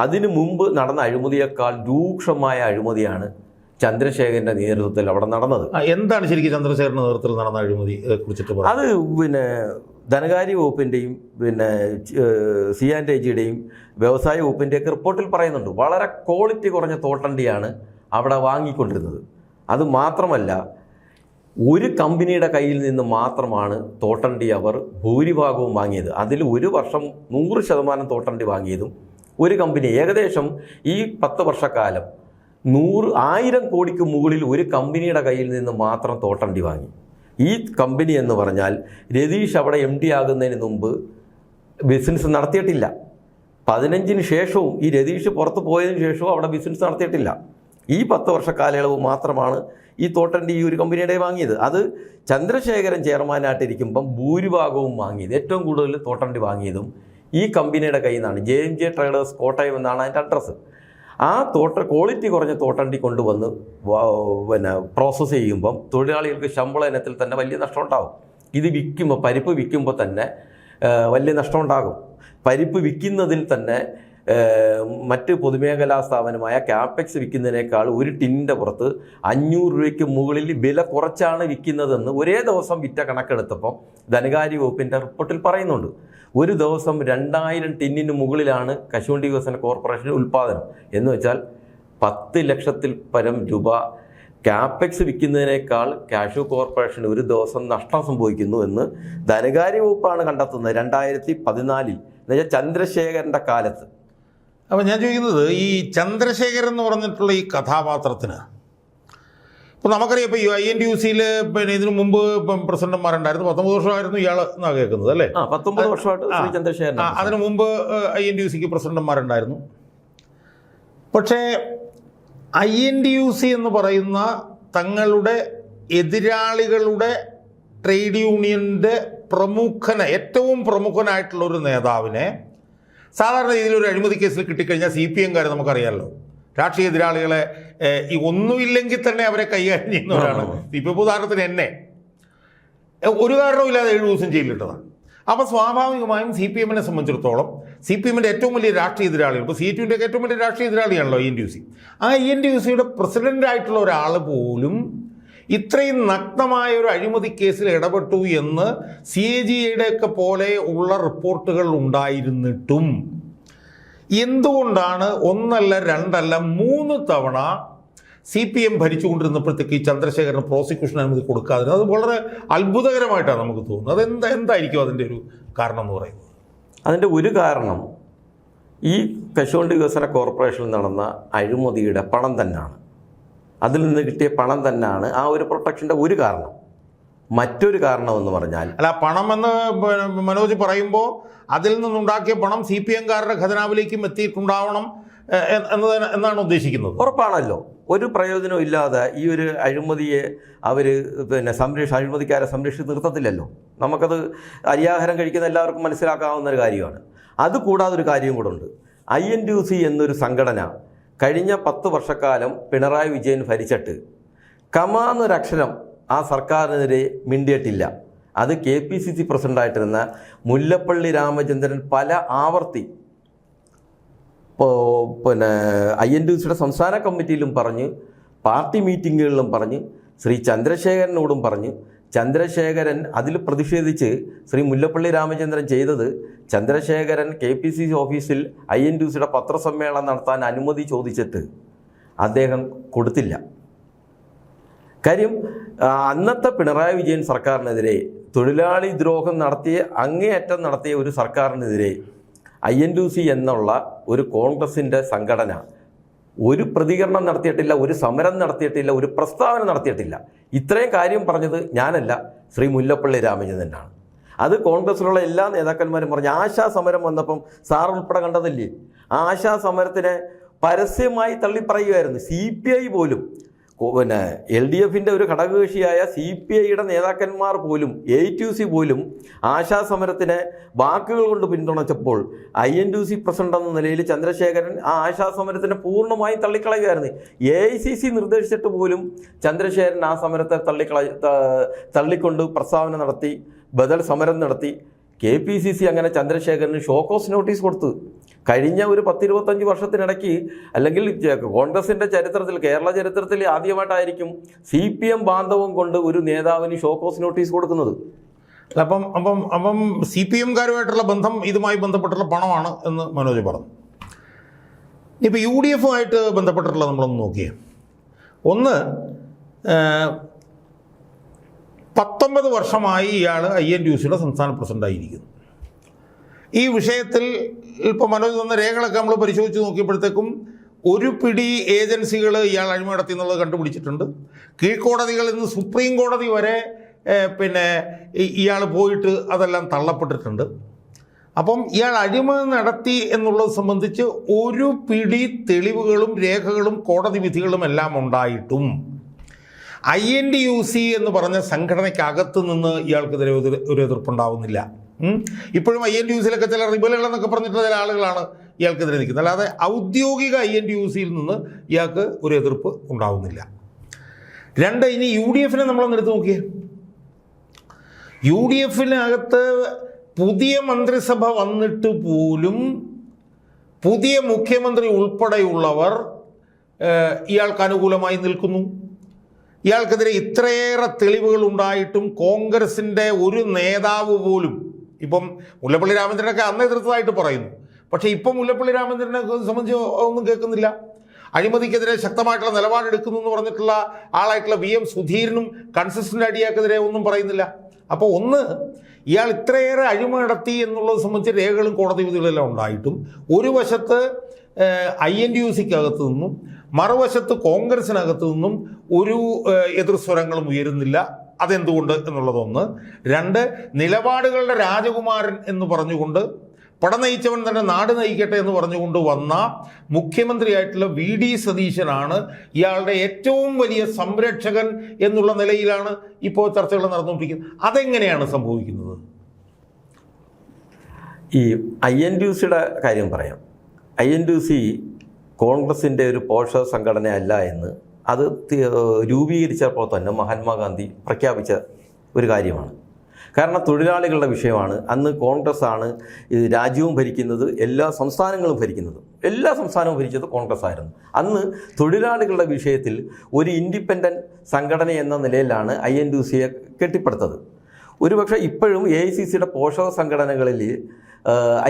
അതിനു മുമ്പ് നടന്ന അഴിമതിയേക്കാൾ രൂക്ഷമായ അഴിമതിയാണ് ചന്ദ്രശേഖരൻ്റെ നേതൃത്വത്തിൽ അവിടെ നടന്നത്. എന്താണ് ശരിക്കും ചന്ദ്രശേഖരൻ്റെ നേതൃത്വത്തിൽ നടന്ന അഴിമതി കുറിച്ചിട്ട്? അത് പിന്നെ ധനകാര്യ വകുപ്പിൻ്റെയും പിന്നെ C&AGയുടെയും വ്യവസായ വകുപ്പിൻ്റെയൊക്കെ റിപ്പോർട്ടിൽ പറയുന്നുണ്ട്. വളരെ ക്വാളിറ്റി കുറഞ്ഞ തോട്ടണ്ടിയാണ് അവിടെ വാങ്ങിക്കൊണ്ടിരുന്നത്. അത് മാത്രമല്ല, ഒരു കമ്പനിയുടെ കയ്യിൽ നിന്ന് മാത്രമാണ് തോട്ടണ്ടി അവർ ഭൂരിഭാഗവും വാങ്ങിയത്. അതിൽ ഒരു വർഷം 100% തോട്ടണ്ടി വാങ്ങിയതും ഒരു കമ്പനി. ഏകദേശം ഈ 10 വർഷക്കാലം 1000 കോടിക്ക് മുകളിൽ ഒരു കമ്പനിയുടെ കയ്യിൽ നിന്ന് മാത്രം തോട്ടണ്ടി വാങ്ങി. ഈ കമ്പനി എന്ന് പറഞ്ഞാൽ രതീഷ് അവിടെ MD ആകുന്നതിന് മുമ്പ് ബിസിനസ് നടത്തിയിട്ടില്ല. 15-ന് ശേഷവും ഈ രതീഷ് പുറത്ത് പോയതിനു ശേഷവും അവിടെ ബിസിനസ് നടത്തിയിട്ടില്ല. ഈ 10 വർഷ കാലയളവ് മാത്രമാണ് ഈ തോട്ടണ്ടി ഈ ഒരു കമ്പനിയുടെ വാങ്ങിയത്. അത് ചന്ദ്രശേഖരൻ ചെയർമാനായിട്ടിരിക്കുമ്പം ഭൂരിഭാഗവും വാങ്ങിയത്, ഏറ്റവും കൂടുതൽ തോട്ടണ്ടി വാങ്ങിയതും ഈ കമ്പനിയുടെ കയ്യിൽ നിന്നാണ്. JMJ ട്രേഡേഴ്സ് കോട്ടയം എന്നാണ് അതിൻ്റെ അഡ്രസ്സ്. ആ ക്വാളിറ്റി കുറഞ്ഞ തോട്ടണ്ടി കൊണ്ടുവന്ന് പിന്നെ പ്രോസസ്സ് ചെയ്യുമ്പം തൊഴിലാളികൾക്ക് ശമ്പള ഇനത്തിൽ തന്നെ വലിയ നഷ്ടം ഉണ്ടാകും. ഇത് വിൽക്കുമ്പോൾ, പരിപ്പ് വിൽക്കുമ്പോൾ തന്നെ വലിയ നഷ്ടം ഉണ്ടാകും. പരിപ്പ് വിൽക്കുന്നതിൽ തന്നെ മറ്റ് പൊതുമേഖലാ സ്ഥാപനമായ കാപ്പെക്സ് വിൽക്കുന്നതിനേക്കാൾ ഒരു ടിന്നിൻ്റെ പുറത്ത് 500 രൂപയ്ക്ക് മുകളിൽ വില കുറച്ചാണ് വിൽക്കുന്നതെന്ന് ഒരേ ദിവസം വിറ്റ കണക്കെടുത്തപ്പോൾ ധനകാര്യ വകുപ്പിൻ്റെ റിപ്പോർട്ടിൽ പറയുന്നുണ്ട്. ഒരു ദിവസം 2000 ടിന്നിന് മുകളിലാണ് കശുവണ്ടി വികസന കോർപ്പറേഷൻ ഉൽപ്പാദനം. എന്ന് വെച്ചാൽ 10 ലക്ഷത്തിൽ പരം രൂപ കാപ്പെക്സ് വിൽക്കുന്നതിനേക്കാൾ കാഷ്യൂ കോർപ്പറേഷൻ ഒരു ദിവസം നഷ്ടം സംഭവിക്കുന്നു എന്ന് ധനകാര്യ വകുപ്പാണ് കണ്ടെത്തുന്നത് 2014 എന്നുവെച്ചാൽ ചന്ദ്രശേഖരൻ്റെ കാലത്ത്. അപ്പം ഞാൻ ചോദിക്കുന്നത്, ഈ ചന്ദ്രശേഖരൻ എന്ന് പറഞ്ഞിട്ടുള്ള ഈ കഥാപാത്രത്തിന് ഇപ്പോൾ നമുക്കറിയാം, ഇപ്പോൾ ഈ INTUCയിൽ പിന്നെ ഇതിനു മുമ്പ് പ്രസിഡന്റുമാരുണ്ടായിരുന്നു. 19 വർഷമായിരുന്നു ഇയാൾ എന്നാണ് കേൾക്കുന്നത്, അല്ലേ? 19 വർഷമായിട്ട് ചന്ദ്രശേഖരൻ. അതിനു മുമ്പ് INTUCക്ക് പ്രസിഡന്റുമാരുണ്ടായിരുന്നു. പക്ഷേ INTUC എന്ന് പറയുന്ന തങ്ങളുടെ എതിരാളികളുടെ ട്രേഡ് യൂണിയൻ്റെ ഏറ്റവും പ്രമുഖനായിട്ടുള്ളൊരു നേതാവിനെ സാധാരണ രീതിയിലൊരു അഴിമതി കേസിൽ കിട്ടിക്കഴിഞ്ഞാൽ CPM-കാർ നമുക്കറിയാമല്ലോ, രാഷ്ട്രീയ എതിരാളികളെ ഈ ഒന്നുമില്ലെങ്കിൽ തന്നെ അവരെ കൈകാര്യം ചെയ്യുന്നവരാണ്. ഇപ്പോൾ ഉദാഹരണത്തിന് എന്നെ ഒരു കാരണവുമില്ലാതെ 7 ദിവസം ജയിലിലിട്ടതാണ്. അപ്പോൾ സ്വാഭാവികമായും CPM-നെ സംബന്ധിച്ചിടത്തോളം CPM ഏറ്റവും വലിയ രാഷ്ട്രീയ എതിരാളികൾ, ഇപ്പോൾ CTUവിൻ്റെ ഏറ്റവും വലിയ രാഷ്ട്രീയ എതിരാളിയാണല്ലോ INTUC. ആ INTUCയുടെ പ്രസിഡൻ്റായിട്ടുള്ള ഒരാൾ പോലും ഇത്രയും നഗ്നമായ ഒരു അഴിമതി കേസിൽ ഇടപെട്ടു എന്ന് CAGയുടെ ഒക്കെ പോലെ ഉള്ള റിപ്പോർട്ടുകൾ ഉണ്ടായിരുന്നിട്ടും എന്തുകൊണ്ടാണ് ഒന്നല്ല രണ്ടല്ല 3 തവണ CPM ഭരിച്ചുകൊണ്ടിരുന്നപ്പോഴത്തേക്ക് ഈ ചന്ദ്രശേഖരന് പ്രോസിക്യൂഷൻ അനുമതി കൊടുക്കാതിരുന്നത്? അത് വളരെ അത്ഭുതകരമായിട്ടാണ് നമുക്ക് തോന്നുന്നത്. എന്തായിരിക്കും അതിൻ്റെ ഒരു കാരണം എന്ന് പറയുന്നത്? അതിൻ്റെ ഒരു കാരണം ഈ കശുവണ്ടി വികസന കോർപ്പറേഷനിൽ നടന്ന അഴിമതിയുടെ പണം തന്നെയാണ്. അതിൽ നിന്ന് കിട്ടിയ പണം തന്നെയാണ് ആ ഒരു പ്രൊട്ടക്ഷൻ്റെ ഒരു കാരണം. മറ്റൊരു കാരണം എന്ന് പറഞ്ഞാൽ, അല്ല, പണമെന്ന് മനോജ് പറയുമ്പോൾ അതിൽ നിന്നുണ്ടാക്കിയ പണം CPMകാരുടെ ഖജനാവിലേക്കും എത്തിയിട്ടുണ്ടാവണം എന്നാണ് ഉദ്ദേശിക്കുന്നത്. ഉറപ്പാണല്ലോ. ഒരു പ്രയോജനവും ഇല്ലാതെ ഈ ഒരു അഴിമതിയെ അവർ അഴിമതിക്കാരെ സംരക്ഷിച്ച് നിർത്തത്തില്ലല്ലോ. നമുക്കത് അരിയാഹാരം കഴിക്കുന്ന എല്ലാവർക്കും മനസ്സിലാക്കാവുന്ന ഒരു കാര്യമാണ്. അതുകൂടാതെ ഒരു കാര്യം കൂടെ ഉണ്ട്. INTUC എന്നൊരു സംഘടന കഴിഞ്ഞ 10 വർഷക്കാലം പിണറായി വിജയൻ ഭരിച്ചിട്ട് കമാന്നൊരക്ഷരം ആ സർക്കാരിനെതിരെ മിണ്ടിയിട്ടില്ല. അത് KPCC പ്രസിഡൻ്റായിട്ടിരുന്ന മുല്ലപ്പള്ളി രാമചന്ദ്രൻ പല ആവർത്തി INTUCയുടെ സംസ്ഥാന കമ്മിറ്റിയിലും പറഞ്ഞ്, പാർട്ടി മീറ്റിങ്ങുകളിലും പറഞ്ഞ്, ശ്രീ ചന്ദ്രശേഖരനോടും പറഞ്ഞ്. ചന്ദ്രശേഖരൻ അതിൽ പ്രതിഷേധിച്ച് ശ്രീ മുല്ലപ്പള്ളി രാമചന്ദ്രൻ ചെയ്തത്, ചന്ദ്രശേഖരൻ KPCC ഓഫീസിൽ INTUCയുടെ പത്രസമ്മേളനം നടത്താൻ അനുമതി ചോദിച്ചിട്ട് അദ്ദേഹം കൊടുത്തില്ല. കാര്യം അന്നത്തെ പിണറായി വിജയൻ സർക്കാരിനെതിരെ തൊഴിലാളി ദ്രോഹം അങ്ങേയറ്റം നടത്തിയ ഒരു സർക്കാരിനെതിരെ INTUC എന്നുള്ള ഒരു കോൺഗ്രസിൻ്റെ സംഘടന ഒരു പ്രതികരണം നടത്തിയിട്ടില്ല, ഒരു സമരം നടത്തിയിട്ടില്ല, ഒരു പ്രസ്താവന നടത്തിയിട്ടില്ല. ഇത്രയും കാര്യം പറഞ്ഞത് ഞാനല്ല, ശ്രീ മുല്ലപ്പള്ളി രാമചന്ദ്രനാണ്. അത് കോൺഗ്രസിലുള്ള എല്ലാ നേതാക്കന്മാരും പറഞ്ഞു. ആശാ സമരം വന്നപ്പം സാർ ഉൾപ്പെടെ കണ്ടതല്ലേ, ആശാ സമരത്തിനെ പരസ്യമായി തള്ളിപ്പറയുമായിരുന്നു. CPI പോലും, LDFിൻ്റെ ഒരു ഘടകകക്ഷിയായ CPIയുടെ നേതാക്കന്മാർ പോലും, AITUC പോലും ആശാ സമരത്തിനെ വാക്കുകൾ കൊണ്ട് പിന്തുണച്ചപ്പോൾ INTUC പ്രസിഡന്റ് എന്ന നിലയിൽ ചന്ദ്രശേഖരൻ ആ ആശാ സമരത്തിനെ പൂർണ്ണമായും തള്ളിക്കളയുകയായിരുന്നു. AICC നിർദ്ദേശിച്ചിട്ട് പോലും ചന്ദ്രശേഖരൻ ആ സമരത്തെ തള്ളിക്കൊണ്ട് പ്രസ്താവന നടത്തി, ബദൽ സമരം നടത്തി. KPCC അങ്ങനെ ചന്ദ്രശേഖരന് ഷോക്കോസ് നോട്ടീസ് കൊടുത്തു. കഴിഞ്ഞ ഒരു 10-25 വർഷത്തിനിടയ്ക്ക്, അല്ലെങ്കിൽ കോൺഗ്രസിൻ്റെ ചരിത്രത്തിൽ, കേരള ചരിത്രത്തിൽ ആദ്യമായിട്ടായിരിക്കും CPM ബാന്ധവം കൊണ്ട് ഒരു നേതാവിന് ഷോക്കോസ് നോട്ടീസ് കൊടുക്കുന്നത്. അപ്പം CPMകാരുമായിട്ടുള്ള ബന്ധം ഇതുമായി ബന്ധപ്പെട്ടുള്ള പണമാണ് എന്ന് മനോജ് പറഞ്ഞു. ഇപ്പോൾ UDFുമായിട്ട് ബന്ധപ്പെട്ടിട്ടുള്ള നമ്മളൊന്ന് നോക്കിയേ. ഒന്ന്, 19 വർഷമായി ഇയാൾ INTUCയുടെ സംസ്ഥാന പ്രസിഡൻ്റായിരിക്കുന്നു. ഈ വിഷയത്തിൽ ഇപ്പോൾ മനോജ് തന്ന രേഖകളൊക്കെ നമ്മൾ പരിശോധിച്ച് നോക്കിയപ്പോഴത്തേക്കും ഒരു പിടി ഏജൻസികൾ ഇയാൾ അഴിമതി നടത്തി എന്നുള്ളത് കണ്ടുപിടിച്ചിട്ടുണ്ട്. കീഴ്ക്കോടതികളിൽ നിന്ന് സുപ്രീം കോടതി വരെ ഇയാൾ പോയിട്ട് അതെല്ലാം തള്ളപ്പെട്ടിട്ടുണ്ട്. അപ്പം ഇയാൾ അഴിമതി നടത്തി എന്നുള്ളത് സംബന്ധിച്ച് ഒരു പിടി തെളിവുകളും രേഖകളും കോടതി വിധികളും എല്ലാം ഉണ്ടായിട്ടും INTUC എന്ന് പറഞ്ഞ സംഘടനയ്ക്കകത്ത് നിന്ന് ഇയാൾക്കെതിരെ ഒരു എതിർപ്പുണ്ടാവുന്നില്ല. ഇപ്പോഴും INTUCയിലൊക്കെ ചില റിബലുകളെന്നൊക്കെ പറഞ്ഞിട്ടുള്ള ചില ആളുകളാണ് ഇയാൾക്കെതിരെ നിൽക്കുന്നത്. അല്ലാതെ ഔദ്യോഗിക INTUCയിൽ നിന്ന് ഇയാൾക്ക് ഒരു എതിർപ്പ് ഉണ്ടാവുന്നില്ല. 2, ഇനി UDFനെ നമ്മളൊന്ന് എടുത്ത് നോക്കിയേ. UDFിനകത്ത് പുതിയ മന്ത്രിസഭ വന്നിട്ട് പോലും പുതിയ മുഖ്യമന്ത്രി ഉൾപ്പെടെയുള്ളവർ ഇയാൾക്ക് അനുകൂലമായി നിൽക്കുന്നു. ഇയാൾക്കെതിരെ ഇത്രയേറെ തെളിവുകൾ ഉണ്ടായിട്ടും കോൺഗ്രസിൻ്റെ ഒരു നേതാവ് പോലും, ഇപ്പം മുല്ലപ്പള്ളി രാമചന്ദ്രനൊക്കെ അന്ന് എതിർത്തതായിട്ട് പറയുന്നു, പക്ഷേ ഇപ്പം മുല്ലപ്പള്ളി രാമചന്ദ്രനെ സംബന്ധിച്ച് ഒന്നും കേൾക്കുന്നില്ല. അഴിമതിക്കെതിരെ ശക്തമായിട്ടുള്ള നിലപാടെടുക്കുന്നു എന്ന് പറഞ്ഞിട്ടുള്ള ആളായിട്ടുള്ള VM സുധീരനും കൺസിസ്റ്റൻ്റ് ആയിട്ട് ഇയാൾക്കെതിരെ ഒന്നും പറയുന്നില്ല. അപ്പോൾ ഒന്ന്, ഇയാൾ ഇത്രയേറെ അഴിമതി നടത്തി എന്നുള്ളത് സംബന്ധിച്ച് രേഖകളും കോടതി വിധികളെല്ലാം ഉണ്ടായിട്ടും ഒരു വശത്ത് INTUCക്കകത്തു നിന്നും മറുവശത്ത് കോൺഗ്രസിനകത്തു നിന്നും ഒരു എതിർസ്വരങ്ങളും ഉയരുന്നില്ല. അതെന്തുകൊണ്ട് എന്നുള്ളതൊന്ന്. 2, നിലപാടുകളുടെ രാജകുമാരൻ എന്ന് പറഞ്ഞുകൊണ്ട്, പട നയിച്ചവൻ തന്നെ നാട് നയിക്കട്ടെ എന്ന് പറഞ്ഞുകൊണ്ട് വന്ന മുഖ്യമന്ത്രിയായിട്ടുള്ള VD സതീശനാണ് ഇയാളുടെ ഏറ്റവും വലിയ സംരക്ഷകൻ എന്നുള്ള നിലയിലാണ് ഇപ്പോൾ ചർച്ചകൾ നടന്നുകൊണ്ടിരിക്കുന്നത്. അതെങ്ങനെയാണ് സംഭവിക്കുന്നത്? ഈ INTUCയുടെ കാര്യം പറയാം. INTUC കോൺഗ്രസിൻ്റെ ഒരു പോഷക സംഘടനയല്ല എന്ന് അത് രൂപീകരിച്ചപ്പോൾ തന്നെ മഹാത്മാഗാന്ധി പ്രഖ്യാപിച്ച ഒരു കാര്യമാണ്. കാരണം തൊഴിലാളികളുടെ വിഷയമാണ്. അന്ന് കോൺഗ്രസ് ആണ് രാജ്യവും ഭരിക്കുന്നത്, എല്ലാ സംസ്ഥാനങ്ങളും ഭരിച്ചത് കോൺഗ്രസ് ആയിരുന്നു. അന്ന് തൊഴിലാളികളുടെ വിഷയത്തിൽ ഒരു ഇൻഡിപെൻഡൻറ്റ് സംഘടന എന്ന നിലയിലാണ് INTUCയെ കെട്ടിപ്പടുത്തത്. ഒരുപക്ഷെ ഇപ്പോഴും AICCയുടെ പോഷക സംഘടനകളിൽ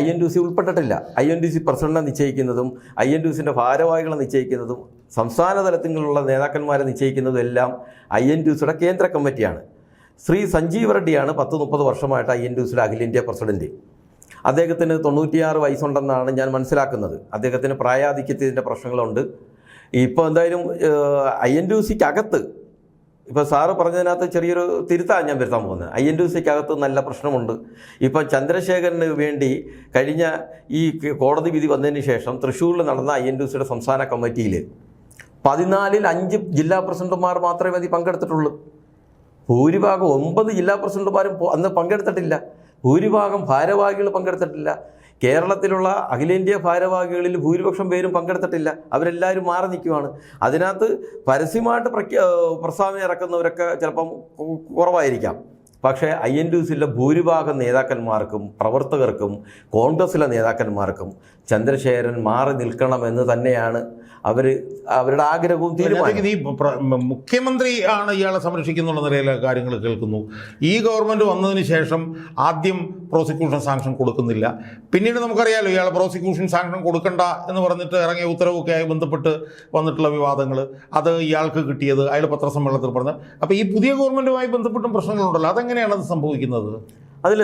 INTUC ഉൾപ്പെട്ടിട്ടില്ല. INTUC പ്രസിഡന്റിനെ നിശ്ചയിക്കുന്നതും INTUCൻ്റെ ഭാരവാഹികളെ നിശ്ചയിക്കുന്നതും സംസ്ഥാന തലത്തിലുള്ള നേതാക്കന്മാരെ നിശ്ചയിക്കുന്നതും എല്ലാം INTUCയുടെ കേന്ദ്ര കമ്മിറ്റിയാണ്. ശ്രീ സഞ്ജീവ് റെഡ്ഡിയാണ് 10-30 വർഷമായിട്ട് INTUCയുടെ അഖിലേന്ത്യാ പ്രസിഡന്റ്. അദ്ദേഹത്തിന് 96 വയസ്സുണ്ടെന്നാണ് ഞാൻ മനസ്സിലാക്കുന്നത്. അദ്ദേഹത്തിന് പ്രായാധിക്യത്തിൻ്റെ പ്രശ്നങ്ങളുണ്ട്. ഇപ്പോൾ എന്തായാലും INTUCക്കകത്ത് ഇപ്പോൾ സാറ് പറഞ്ഞതിനകത്ത് ചെറിയൊരു തിരുത്താണ് ഞാൻ വരുത്താൻ പോകുന്നത്. INTUCക്കകത്ത് നല്ല പ്രശ്നമുണ്ട്. ഇപ്പം ചന്ദ്രശേഖരന് വേണ്ടി കഴിഞ്ഞ ഈ കോടതി വിധി വന്നതിന് ശേഷം തൃശ്ശൂരിൽ നടന്ന INTUCയുടെ സംസ്ഥാന കമ്മിറ്റിയിൽ 14-ൽ 5 ജില്ലാ പ്രസിഡന്റുമാർ മാത്രമേ അതിൽ പങ്കെടുത്തിട്ടുള്ളൂ. ഭൂരിഭാഗം 9 ജില്ലാ പ്രസിഡന്റുമാരും അന്ന് പങ്കെടുത്തിട്ടില്ല. ഭൂരിഭാഗം ഭാരവാഹികൾ പങ്കെടുത്തിട്ടില്ല. കേരളത്തിലുള്ള അഖിലേന്ത്യാ ഭാരവാഹികളിൽ ഭൂരിപക്ഷം പേരും പങ്കെടുത്തിട്ടില്ല. അവരെല്ലാവരും മാറി നിൽക്കുകയാണ്. അതിനകത്ത് പരസ്യമായിട്ട് പ്രസ്താവന ഇറക്കുന്നവരൊക്കെ ചിലപ്പം കുറവായിരിക്കാം. പക്ഷേ INTUCയിലെ ഭൂരിഭാഗം നേതാക്കന്മാർക്കും പ്രവർത്തകർക്കും കോൺഗ്രസിലെ നേതാക്കന്മാർക്കും ചന്ദ്രശേഖരൻ മാറി നിൽക്കണമെന്ന് തന്നെയാണ് അവരുടെ ആഗ്രഹവും തീരുമാനം. ഈ മുഖ്യമന്ത്രി ആണ് ഇയാളെ സംരക്ഷിക്കുന്നുള്ള നിലയിലെ കാര്യങ്ങൾ കേൾക്കുന്നു. ഈ ഗവൺമെൻറ് വന്നതിന് ശേഷം ആദ്യം പ്രോസിക്യൂഷൻ സാങ്ഷൻ കൊടുക്കുന്നില്ല. പിന്നീട് നമുക്കറിയാലോ ഇയാൾ പ്രോസിക്യൂഷൻ സാങ്ഷൻ കൊടുക്കണ്ട എന്ന് പറഞ്ഞിട്ട് ഇറങ്ങിയ ഉത്തരവൊക്കെ ആയി ബന്ധപ്പെട്ട് വന്നിട്ടുള്ള വിവാദങ്ങൾ, അത് ഇയാൾക്ക് കിട്ടിയത് അയാൾ പത്രസമ്മേളനത്തിൽ പറഞ്ഞു. അപ്പോൾ ഈ പുതിയ ഗവൺമെൻറ്റുമായി ബന്ധപ്പെട്ടും പ്രശ്നങ്ങളുണ്ടല്ലോ, അതെങ്ങനെയാണ് അത് സംഭവിക്കുന്നത്? അതിൽ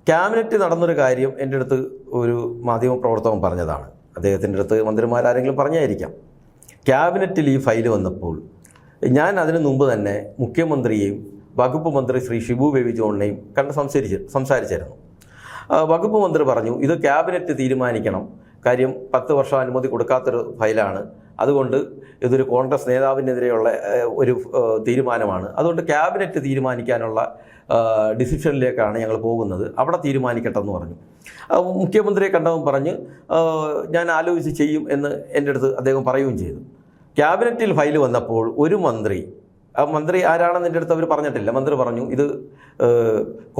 ക്യാബിനറ്റ് നടന്നൊരു കാര്യം എൻ്റെ അടുത്ത് ഒരു മാധ്യമപ്രവർത്തകൻ പറഞ്ഞതാണ്. അദ്ദേഹത്തിൻ്റെ അടുത്ത് മന്ത്രിമാരാരെങ്കിലും പറഞ്ഞായിരിക്കാം. ക്യാബിനറ്റിൽ ഈ ഫയല് വന്നപ്പോൾ ഞാൻ അതിനു മുമ്പ് തന്നെ മുഖ്യമന്ത്രിയെയും വകുപ്പ് മന്ത്രി ശ്രീ ഷിബു ബേബി ജോണിനെയും കണ്ട് സംസാരിച്ചായിരുന്നു. വകുപ്പ് മന്ത്രി പറഞ്ഞു, ഇത് ക്യാബിനറ്റ് തീരുമാനിക്കണം, കാര്യം 10 വർഷം അനുമതി കൊടുക്കാത്തൊരു ഫയലാണ്, അതുകൊണ്ട് ഇതൊരു കോൺഗ്രസ് നേതാവിനെതിരെയുള്ള ഒരു തീരുമാനമാണ്, അതുകൊണ്ട് ക്യാബിനറ്റ് തീരുമാനിക്കാനുള്ള ഡിസിഷനിലേക്കാണ് ഞങ്ങൾ പോകുന്നത്, അവിടെ തീരുമാനിക്കട്ടെ എന്ന് പറഞ്ഞു. മുഖ്യമന്ത്രിയെ കണ്ടവൻ പറഞ്ഞ് ഞാൻ ആലോചിച്ച് ചെയ്യും എന്ന് എൻ്റെ അടുത്ത് അദ്ദേഹം പറയുകയും ചെയ്തു. ക്യാബിനറ്റിൽ ഫയൽ വന്നപ്പോൾ ഒരു മന്ത്രി, ആ മന്ത്രി ആരാണെന്ന് എൻ്റെ അടുത്ത് അവർ പറഞ്ഞിട്ടില്ല, മന്ത്രി പറഞ്ഞു ഇത്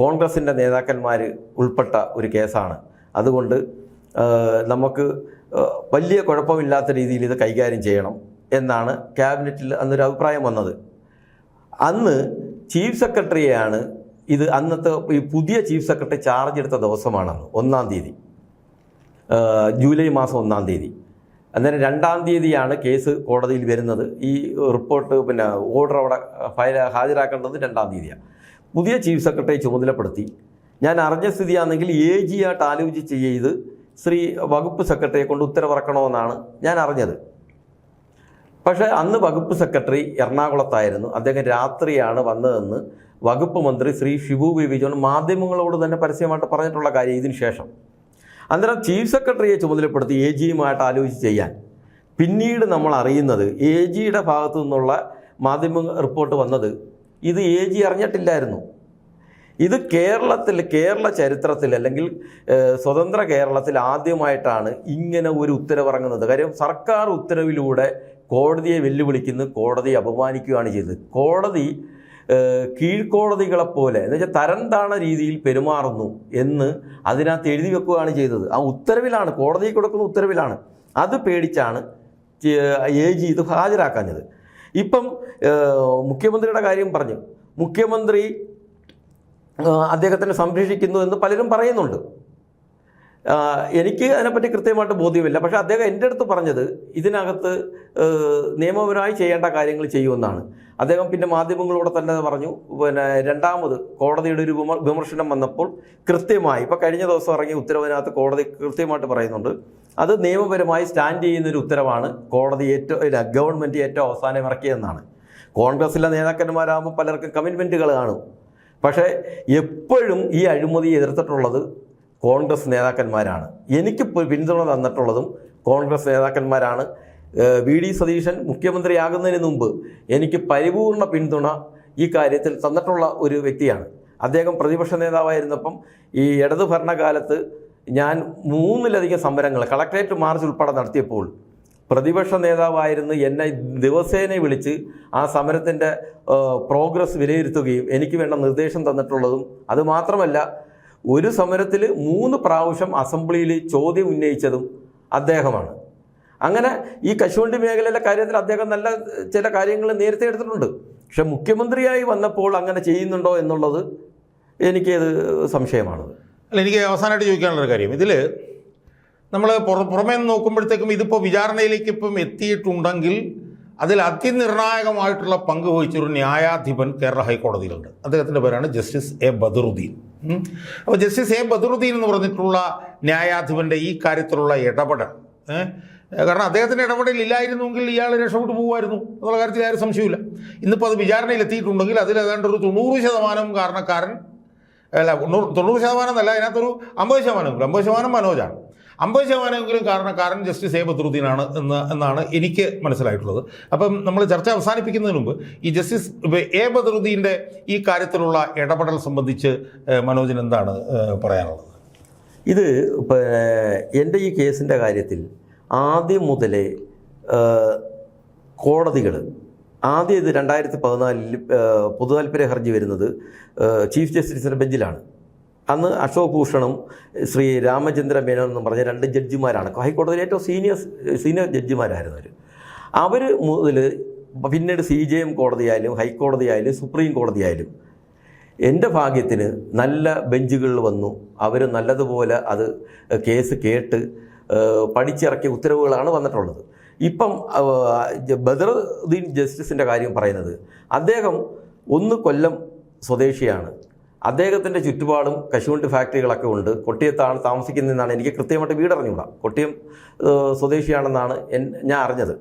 കോൺഗ്രസിൻ്റെ നേതാക്കന്മാർ ഉൾപ്പെട്ട ഒരു കേസാണ്, അതുകൊണ്ട് നമുക്ക് വലിയ കുഴപ്പമില്ലാത്ത രീതിയിൽ ഇത് കൈകാര്യം ചെയ്യണം എന്നാണ് ക്യാബിനറ്റിൽ അന്നൊരു അഭിപ്രായം വന്നത്. അന്ന് ചീഫ് സെക്രട്ടറിയെയാണ് ഇത്, അന്നത്തെ ഈ പുതിയ ചീഫ് സെക്രട്ടറി ചാർജ് എടുത്ത ദിവസമാണെന്ന് 1-ാം തീയതി, ജൂലൈ മാസം 1-ാം തീയതി. അന്നേരം 2-ാം തീയതിയാണ് കേസ് കോടതിയിൽ വരുന്നത്. ഈ റിപ്പോർട്ട് പിന്നെ ഓർഡർ അവിടെ ഫയൽ ഹാജരാക്കേണ്ടത് 2-ാം തീയതിയാണ്. പുതിയ ചീഫ് സെക്രട്ടറി ചുമതലപ്പെടുത്തി. ഞാൻ അറിഞ്ഞ സ്ഥിതിയാണെങ്കിൽ AG ആയിട്ട് ആലോചിച്ച് ചെയ്ത് ശ്രീ വകുപ്പ് സെക്രട്ടറിയെ കൊണ്ട് ഉത്തരവിറക്കണമെന്നാണ് ഞാൻ അറിഞ്ഞത്. പക്ഷേ അന്ന് വകുപ്പ് സെക്രട്ടറി എറണാകുളത്തായിരുന്നു. അദ്ദേഹം രാത്രിയാണ് വന്നതെന്ന് വകുപ്പ് മന്ത്രി ശ്രീ ഷിബു ബേബി ജോൺ മാധ്യമങ്ങളോട് തന്നെ പരസ്യമായിട്ട് പറഞ്ഞിട്ടുള്ള കാര്യം ഇതിന് ശേഷം. അന്നേരം ചീഫ് സെക്രട്ടറിയെ ചുമതലപ്പെടുത്തി AGയുമായിട്ട് ആലോചിച്ച് ചെയ്യാൻ. പിന്നീട് നമ്മൾ അറിയുന്നത് AGയുടെ ഭാഗത്തു നിന്നുള്ള മാധ്യമ റിപ്പോർട്ട് വന്നത് ഇത് AG അറിഞ്ഞിട്ടില്ലായിരുന്നു. ഇത് കേരള ചരിത്രത്തിൽ അല്ലെങ്കിൽ സ്വതന്ത്ര കേരളത്തിൽ ആദ്യമായിട്ടാണ് ഇങ്ങനെ ഒരു ഉത്തരവിറങ്ങുന്നത്. കാര്യം സർക്കാർ ഉത്തരവിലൂടെ കോടതിയെ വെല്ലുവിളിക്കുന്നു, കോടതിയെ അപമാനിക്കുകയാണ് ചെയ്തത്. കോടതി കീഴ്ക്കോടതികളെപ്പോലെ എന്ന് വെച്ചാൽ തരം താണ രീതിയിൽ പെരുമാറുന്നു എന്ന് അതിനകത്ത് എഴുതി വെക്കുകയാണ് ചെയ്തത്. ആ ഉത്തരവിലാണ്, കോടതിക്ക് കൊടുക്കുന്ന ഉത്തരവിലാണ്. അത് പേടിച്ചാണ് AG ഇത് ഹാജരാക്കാഞ്ഞത്. ഇപ്പം മുഖ്യമന്ത്രിയുടെ കാര്യം പറഞ്ഞു, മുഖ്യമന്ത്രി അദ്ദേഹത്തിനെ സംരക്ഷിക്കുന്നു എന്ന് പലരും പറയുന്നുണ്ട്. എനിക്ക് അതിനെപ്പറ്റി കൃത്യമായിട്ട് ബോധ്യമില്ല. പക്ഷേ അദ്ദേഹം എൻ്റെ അടുത്ത് പറഞ്ഞത് ഇതിനകത്ത് നിയമപരമായി ചെയ്യേണ്ട കാര്യങ്ങൾ ചെയ്യുമെന്നാണ്. അദ്ദേഹം പിന്നെ മാധ്യമങ്ങളോട് തന്നെ പറഞ്ഞു, പിന്നെ രണ്ടാമത് കോടതിയുടെ ഒരു വിമർശനം വന്നപ്പോൾ കൃത്യമായി ഇപ്പോൾ കഴിഞ്ഞ ദിവസം ഇറങ്ങിയ ഉത്തരവിനകത്ത് കോടതി കൃത്യമായിട്ട് പറയുന്നുണ്ട്, അത് നിയമപരമായി സ്റ്റാൻഡ് ചെയ്യുന്നൊരു ഉത്തരവാണ് കോടതി ഗവൺമെൻറ് ഏറ്റവും അവസാനം ഇറക്കിയതെന്നാണ്. കോൺഗ്രസിലെ നേതാക്കന്മാരാകുമ്പോൾ പലർക്കും കമ്മിറ്റ്മെൻറ്റുകൾ കാണും. പക്ഷേ എപ്പോഴും ഈ അഴിമതിയെ എതിർത്തിട്ടുള്ളത് കോൺഗ്രസ് നേതാക്കന്മാരാണ്. എനിക്ക് പിന്തുണ തന്നിട്ടുള്ളതും കോൺഗ്രസ് നേതാക്കന്മാരാണ്. VD സതീശൻ മുഖ്യമന്ത്രിയാകുന്നതിന് മുമ്പ് എനിക്ക് പരിപൂർണ പിന്തുണ ഈ കാര്യത്തിൽ തന്നിട്ടുള്ള ഒരു വ്യക്തിയാണ്. അദ്ദേഹം പ്രതിപക്ഷ നേതാവായിരുന്നപ്പം ഈ ഇടതു ഭരണകാലത്ത് ഞാൻ 3-ലധികം സമരങ്ങൾ കളക്ട്രേറ്റ് മാർച്ച് ഉൾപ്പെടെ നടത്തിയപ്പോൾ പ്രതിപക്ഷ നേതാവായിരുന്നു എന്നെ ദിവസേന വിളിച്ച് ആ സമരത്തിൻ്റെ പ്രോഗ്രസ് വിലയിരുത്തുകയും എനിക്ക് വേണ്ട നിർദ്ദേശം തന്നിട്ടുള്ളതും, അതുമാത്രമല്ല ഒരു സമരത്തിൽ 3 പ്രാവശ്യം അസംബ്ലിയിൽ ചോദ്യം ഉന്നയിച്ചതും അദ്ദേഹമാണ്. അങ്ങനെ ഈ കശുവണ്ടി മേഖലയിലെ കാര്യത്തിൽ അദ്ദേഹം നല്ല ചില കാര്യങ്ങൾ നേരത്തെ എടുത്തിട്ടുണ്ട്. പക്ഷെ മുഖ്യമന്ത്രിയായി വന്നപ്പോൾ അങ്ങനെ ചെയ്യുന്നുണ്ടോ എന്നുള്ളത് എനിക്കത് സംശയമാണ്. അല്ല, എനിക്ക് അവസാനമായിട്ട് ചോദിക്കാനുള്ളൊരു കാര്യം, ഇതിൽ നമ്മൾ പുറമേ നോക്കുമ്പോഴത്തേക്കും ഇതിപ്പോൾ വിചാരണയിലേക്ക് ഇപ്പം എത്തിയിട്ടുണ്ടെങ്കിൽ അതിൽ അതിനിർണായകമായിട്ടുള്ള പങ്ക് വഹിച്ചൊരു ന്യായാധിപൻ കേരള ഹൈക്കോടതിയിലുണ്ട്. അദ്ദേഹത്തിൻ്റെ പേരാണ് ജസ്റ്റിസ് എ ബദറുദ്ദീൻ. അപ്പോൾ ജസ്റ്റിസ് എ ബദറുദ്ദീൻ എന്ന് പറഞ്ഞിട്ടുള്ള ന്യായാധിപൻ്റെ ഈ കാര്യത്തിലുള്ള ഇടപെടൽ, കാരണം അദ്ദേഹത്തിൻ്റെ ഇടപെടലില്ലായിരുന്നുവെങ്കിൽ ഇയാൾ രക്ഷപ്പെട്ടു പോകുമായിരുന്നു എന്നുള്ള കാര്യത്തിൽ ആരും സംശയമില്ല. ഇന്നിപ്പോൾ അത് വിചാരണയിൽ എത്തിയിട്ടുണ്ടെങ്കിൽ അതിൽ ഏതാണ്ട് ഒരു 90% കാരണക്കാരൻ, അല്ല 90% എന്നല്ല, അതിനകത്തൊരു 50% മനോജാണ്. 50% കാരണക്കാരൻ ജസ്റ്റിസ് എ ബദറുദ്ദീനാണ് എന്നാണ് എനിക്ക് മനസ്സിലായിട്ടുള്ളത്. അപ്പം നമ്മൾ ചർച്ച അവസാനിപ്പിക്കുന്നതിന് മുമ്പ് ഈ ജസ്റ്റിസ് എ ബദറുദ്ദീൻ്റെ ഈ കാര്യത്തിലുള്ള ഇടപെടൽ സംബന്ധിച്ച് മനോജിന് എന്താണ് പറയാനുള്ളത്? ഇത് എൻ്റെ ഈ കേസിൻ്റെ കാര്യത്തിൽ ആദ്യം മുതലേ കോടതികൾ ആദ്യം ഇത് 2014 പൊതുതാൽപര്യ ഹർജി വരുന്നത് ചീഫ് ജസ്റ്റിസിൻ്റെ ബെഞ്ചിലാണ്. അന്ന് അശോക് ഭൂഷണും ശ്രീ രാമചന്ദ്ര മേനോൻ എന്ന് പറഞ്ഞ 2 ജഡ്ജിമാരാണ് ഹൈക്കോടതിയിലെ ഏറ്റവും സീനിയർ ജഡ്ജിമാരായിരുന്നു അവർ മുതൽ പിന്നീട് CJM കോടതിയായാലും ഹൈക്കോടതിയായാലും സുപ്രീം കോടതിയായാലും എൻ്റെ ഭാഗ്യത്തിന് നല്ല ബെഞ്ചുകളിൽ വന്നു. അവർ നല്ലതുപോലെ അത് കേസ് കേട്ട് പഠിച്ചിറക്കിയ ഉത്തരവുകളാണ് വന്നിട്ടുള്ളത്. ഇപ്പം ബദറുദ്ദീൻ ജസ്റ്റിസിൻ്റെ കാര്യം പറയുന്നത്, അദ്ദേഹം കൊല്ലം സ്വദേശിയാണ്. അദ്ദേഹത്തിൻ്റെ ചുറ്റുപാടും കശുവണ്ടി ഫാക്ടറികളൊക്കെ ഉണ്ട്. കൊട്ടിയത്താണ് താമസിക്കുന്നതെന്നാണ് എനിക്ക് കൃത്യമായിട്ട് വീടറിഞ്ഞുകൂടാ. കൊട്ടിയം സ്വദേശിയാണെന്നാണ് ഞാൻ അറിഞ്ഞത്.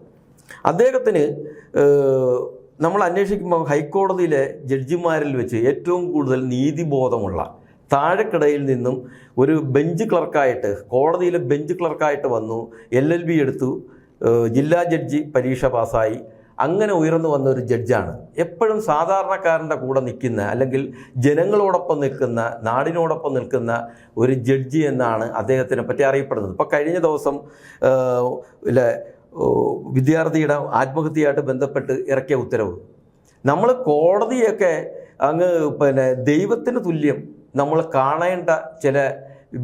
അദ്ദേഹത്തിന് നമ്മൾ അന്വേഷിക്കുമ്പോൾ ഹൈക്കോടതിയിലെ ജഡ്ജിമാരിൽ വെച്ച് ഏറ്റവും കൂടുതൽ നീതിബോധമുള്ള, താഴെക്കിടയിൽ നിന്നും ഒരു ബെഞ്ച് ക്ലർക്കായിട്ട്, കോടതിയിലെ ബെഞ്ച് ക്ലർക്കായിട്ട് വന്നു, LLB എടുത്തു, ജില്ലാ ജഡ്ജി പരീക്ഷ പാസ്സായി, അങ്ങനെ ഉയർന്നു വന്ന ഒരു ജഡ്ജാണ്. എപ്പോഴും സാധാരണക്കാരൻ്റെ കൂടെ നിൽക്കുന്ന, അല്ലെങ്കിൽ ജനങ്ങളോടൊപ്പം നിൽക്കുന്ന, നാടിനോടൊപ്പം നിൽക്കുന്ന ഒരു ജഡ്ജി എന്നാണ് അദ്ദേഹത്തിനെ പറ്റി അറിയപ്പെടുന്നത്. ഇപ്പോൾ കഴിഞ്ഞ ദിവസം വിദ്യാർത്ഥിയുടെ ആത്മഹത്യയായിട്ട് ബന്ധപ്പെട്ട് ഇറക്കിയ ഉത്തരവ്, നമ്മൾ കോടതിയൊക്കെ അങ്ങ് ദൈവത്തിന് തുല്യം നമ്മൾ കാണേണ്ട ചില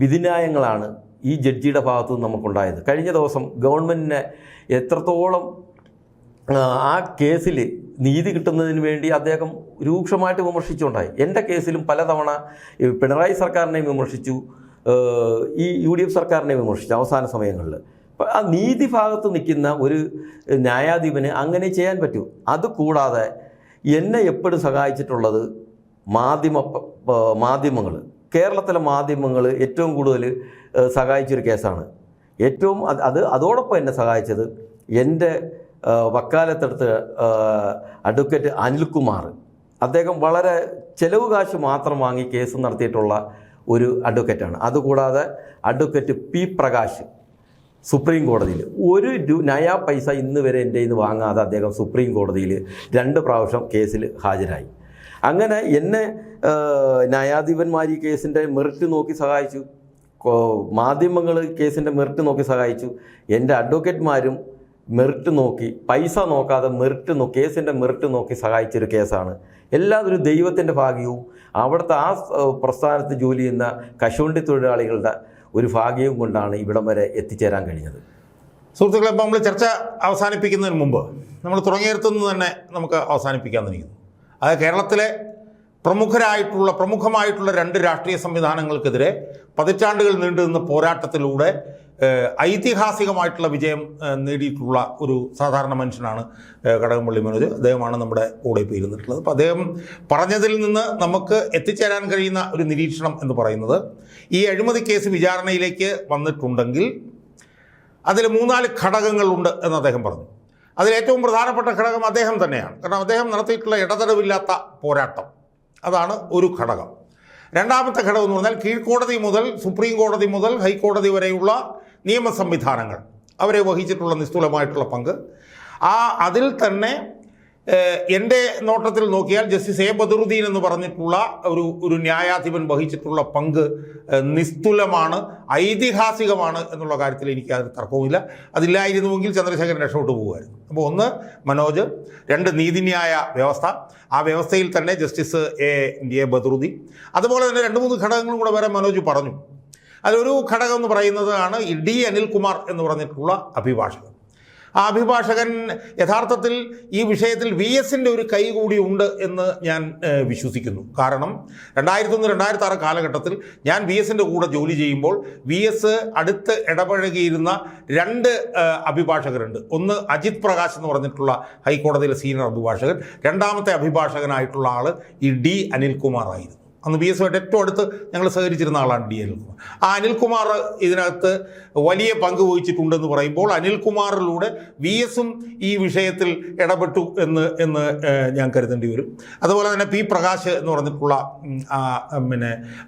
വിധിന്യായങ്ങളാണ് ഈ ജഡ്ജിയുടെ ഭാഗത്തു നിന്ന് നമുക്കുണ്ടായത്. കഴിഞ്ഞ ദിവസം ഗവൺമെൻറ്റിനെ എത്രത്തോളം ആ കേസിൽ നീതി കിട്ടുന്നതിന് വേണ്ടി അദ്ദേഹം രൂക്ഷമായിട്ട് വിമർശിച്ചുണ്ടായി. എൻ്റെ കേസിലും പലതവണ പിണറായി സർക്കാരിനെയും വിമർശിച്ചു, ഈ UDF സർക്കാരിനെയും വിമർശിച്ചു അവസാന സമയങ്ങളിൽ. ആ നീതി ഭാഗത്ത് നിൽക്കുന്ന ഒരു ന്യായാധിപന് അങ്ങനെ ചെയ്യാൻ പറ്റൂ. അതുകൂടാതെ എന്നെ എപ്പോഴും സഹായിച്ചിട്ടുള്ളത് മാധ്യമങ്ങൾ, കേരളത്തിലെ മാധ്യമങ്ങൾ ഏറ്റവും കൂടുതൽ സഹായിച്ചൊരു കേസാണ്. അതോടൊപ്പം എന്നെ സഹായിച്ചത് എൻ്റെ വക്കാലത്തെടുത്ത അഡ്വക്കേറ്റ് അനിൽകുമാർ. അദ്ദേഹം വളരെ ചെലവ് കാശ് മാത്രം വാങ്ങി കേസ് നടത്തിയിട്ടുള്ള ഒരു അഡ്വക്കേറ്റാണ്. അതുകൂടാതെ അഡ്വക്കേറ്റ് P. പ്രകാശ് സുപ്രീം കോടതിയിൽ നയാ പൈസ ഇന്ന് വരെ എൻ്റെ നിന്ന് വാങ്ങാതെ അദ്ദേഹം സുപ്രീം കോടതിയിൽ 2 പ്രാവശ്യം കേസിൽ ഹാജരായി. അങ്ങനെ എന്നെ ന്യായാധിപന്മാർ ഈ കേസിൻ്റെ മെറിറ്റ് നോക്കി സഹായിച്ചു, മാധ്യമങ്ങൾ കേസിൻ്റെ മെറിറ്റ് നോക്കി സഹായിച്ചു, എൻ്റെ അഡ്വക്കേറ്റ്മാരും മെറിറ്റ് നോക്കി, പൈസ നോക്കാതെ കേസിൻ്റെ മെറിറ്റ് നോക്കി സഹായിച്ചൊരു കേസാണ്. എല്ലാതൊരു ദൈവത്തിൻ്റെ ഭാഗ്യവും അവിടുത്തെ ആ പ്രസ്ഥാനത്ത് ജോലി ചെയ്യുന്ന കശുവണ്ടി തൊഴിലാളികളുടെ ഒരു ഭാഗ്യവും കൊണ്ടാണ് ഇവിടം വരെ എത്തിച്ചേരാൻ കഴിഞ്ഞത്. സുഹൃത്തുക്കളെ, ഇപ്പോൾ നമ്മൾ ചർച്ച അവസാനിപ്പിക്കുന്നതിന് മുമ്പ് നമ്മൾ തുടങ്ങിയിടത്തുനിന്ന് തന്നെ നമുക്ക് അവസാനിപ്പിക്കാമെന്ന് ഇരിക്കുന്നു. അത് കേരളത്തിലെ പ്രമുഖമായിട്ടുള്ള 2 രാഷ്ട്രീയ സംവിധാനങ്ങൾക്കെതിരെ പതിറ്റാണ്ടുകൾ നീണ്ടുനിന്ന പോരാട്ടത്തിലൂടെ ഐതിഹാസികമായിട്ടുള്ള വിജയം നേടിയിട്ടുള്ള ഒരു സാധാരണ മനുഷ്യനാണ് കടകംപള്ളി മനോജ്. അദ്ദേഹമാണ് നമ്മുടെ കൂടെ ഇപ്പോൾ ഇരുന്നിട്ടുള്ളത്. അപ്പോൾ അദ്ദേഹം പറഞ്ഞതിൽ നിന്ന് നമുക്ക് എത്തിച്ചേരാൻ കഴിയുന്ന ഒരു നിരീക്ഷണം എന്ന് പറയുന്നത്, ഈ അഴിമതി കേസ് വിചാരണയിലേക്ക് വന്നിട്ടുണ്ടെങ്കിൽ അതിൽ 3-4 ഘടകങ്ങളുണ്ട് എന്ന് അദ്ദേഹം പറഞ്ഞു. അതിലേറ്റവും പ്രധാനപ്പെട്ട ഘടകം അദ്ദേഹം തന്നെയാണ്. കാരണം അദ്ദേഹം നടത്തിയിട്ടുള്ള ഇടതടവില്ലാത്ത പോരാട്ടം, അതാണ് ഒരു ഘടകം. രണ്ടാമത്തെ ഘടകം എന്ന് പറഞ്ഞാൽ കീഴ്ക്കോടതി മുതൽ സുപ്രീം കോടതി മുതൽ ഹൈക്കോടതി വരെയുള്ള നിയമ സംവിധാനങ്ങൾ, അവരെ വഹിച്ചിട്ടുള്ള നിസ്തുലമായിട്ടുള്ള പങ്ക്. അതിൽ തന്നെ എൻ്റെ നോട്ടത്തിൽ നോക്കിയാൽ ജസ്റ്റിസ് എ ബദറുദ്ദീൻ എന്ന് പറഞ്ഞിട്ടുള്ള ഒരു ന്യായാധിപൻ വഹിച്ചിട്ടുള്ള പങ്ക് നിസ്തുലമാണ്, ഐതിഹാസികമാണ് എന്നുള്ള കാര്യത്തിൽ എനിക്ക് അത് തർക്കവുമില്ല. അതില്ലായിരുന്നുവെങ്കിൽ ചന്ദ്രശേഖരൻ രക്ഷപ്പെട്ടു പോകുമായിരുന്നു. അപ്പോൾ ഒന്ന് മനോജ്, രണ്ട് നീതിന്യായ വ്യവസ്ഥ, ആ വ്യവസ്ഥയിൽ തന്നെ ജസ്റ്റിസ് എ ബദറുദ്ദീൻ, അതുപോലെ തന്നെ 2-3 ഘടകങ്ങളും കൂടെ വരെ മനോജ് പറഞ്ഞു. അതിലൊരു ഘടകം എന്ന് പറയുന്നതാണ് ഡി അനിൽകുമാർ എന്ന് പറഞ്ഞിട്ടുള്ള അഭിഭാഷകൻ. ആ അഭിഭാഷകൻ യഥാർത്ഥത്തിൽ ഈ വിഷയത്തിൽ VSൻ്റെ ഒരു കൈ കൂടി ഉണ്ട് എന്ന് ഞാൻ വിശ്വസിക്കുന്നു. കാരണം 2001-2006 കാലഘട്ടത്തിൽ ഞാൻ VSൻ്റെ കൂടെ ജോലി ചെയ്യുമ്പോൾ VS അടുത്ത് ഇടപഴകിയിരുന്ന 2 അഭിഭാഷകരുണ്ട്. ഒന്ന് അജിത് പ്രകാശ് എന്ന് പറഞ്ഞിട്ടുള്ള ഹൈക്കോടതിയിലെ സീനിയർ അഭിഭാഷകൻ, രണ്ടാമത്തെ അഭിഭാഷകനായിട്ടുള്ള ആൾ ഈ ഡി അനിൽകുമാർ ആയിരുന്നു. അന്ന് VSുമായിട്ട് ഏറ്റവും അടുത്ത് ഞങ്ങൾ സഹകരിച്ചിരുന്ന ആളാണ് ഡി അനിൽകുമാർ. ആ അനിൽകുമാർ ഇതിനകത്ത് വലിയ പങ്ക് വഹിച്ചിട്ടുണ്ടെന്ന് പറയുമ്പോൾ അനിൽകുമാറിലൂടെ VSും ഈ വിഷയത്തിൽ ഇടപെട്ടു എന്ന് ഞാൻ കരുതേണ്ടി വരും. അതുപോലെ തന്നെ പി പ്രകാശ് എന്ന് പറഞ്ഞിട്ടുള്ള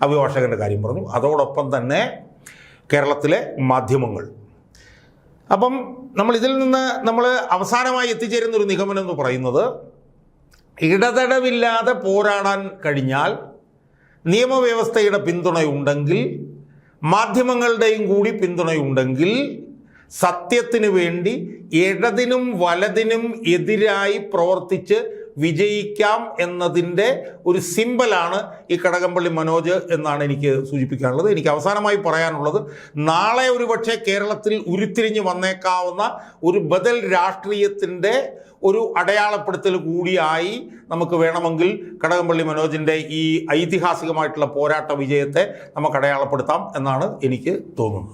അഭിഭാഷകൻ്റെ കാര്യം പറഞ്ഞു. അതോടൊപ്പം തന്നെ കേരളത്തിലെ മാധ്യമങ്ങൾ. അപ്പം ഇതിൽ നിന്ന് നമ്മൾ അവസാനമായി എത്തിച്ചേരുന്ന ഒരു നിഗമനം എന്ന് പറയുന്നത്, ഇടതടവില്ലാതെ പോരാടാൻ കഴിഞ്ഞാൽ, നിയമവ്യവസ്ഥയുടെ പിന്തുണയുണ്ടെങ്കിൽ, മാധ്യമങ്ങളുടെയും കൂടി പിന്തുണയുണ്ടെങ്കിൽ, സത്യത്തിന് വേണ്ടി ഇടതിനും വലതിനും എതിരായി പ്രവർത്തിച്ച് വിജയിക്കാം എന്നതിൻ്റെ ഒരു സിമ്പലാണ് ഈ കടകംപള്ളി മനോജ് എന്നാണ് എനിക്ക് സൂചിപ്പിക്കാനുള്ളത്. എനിക്ക് അവസാനമായി പറയാനുള്ളത്, നാളെ ഒരുപക്ഷെ കേരളത്തിൽ ഉരുത്തിരിഞ്ഞ് വന്നേക്കാവുന്ന ഒരു ബദൽ രാഷ്ട്രീയത്തിൻ്റെ ഒരു അടയാളപ്പെടുത്തൽ കൂടിയായി നമുക്ക് വേണമെങ്കിൽ കടകംപള്ളി മനോജിൻ്റെ ഈ ഐതിഹാസികമായിട്ടുള്ള പോരാട്ട വിജയത്തെ നമുക്ക് അടയാളപ്പെടുത്താം എന്നാണ് എനിക്ക് തോന്നുന്നത്.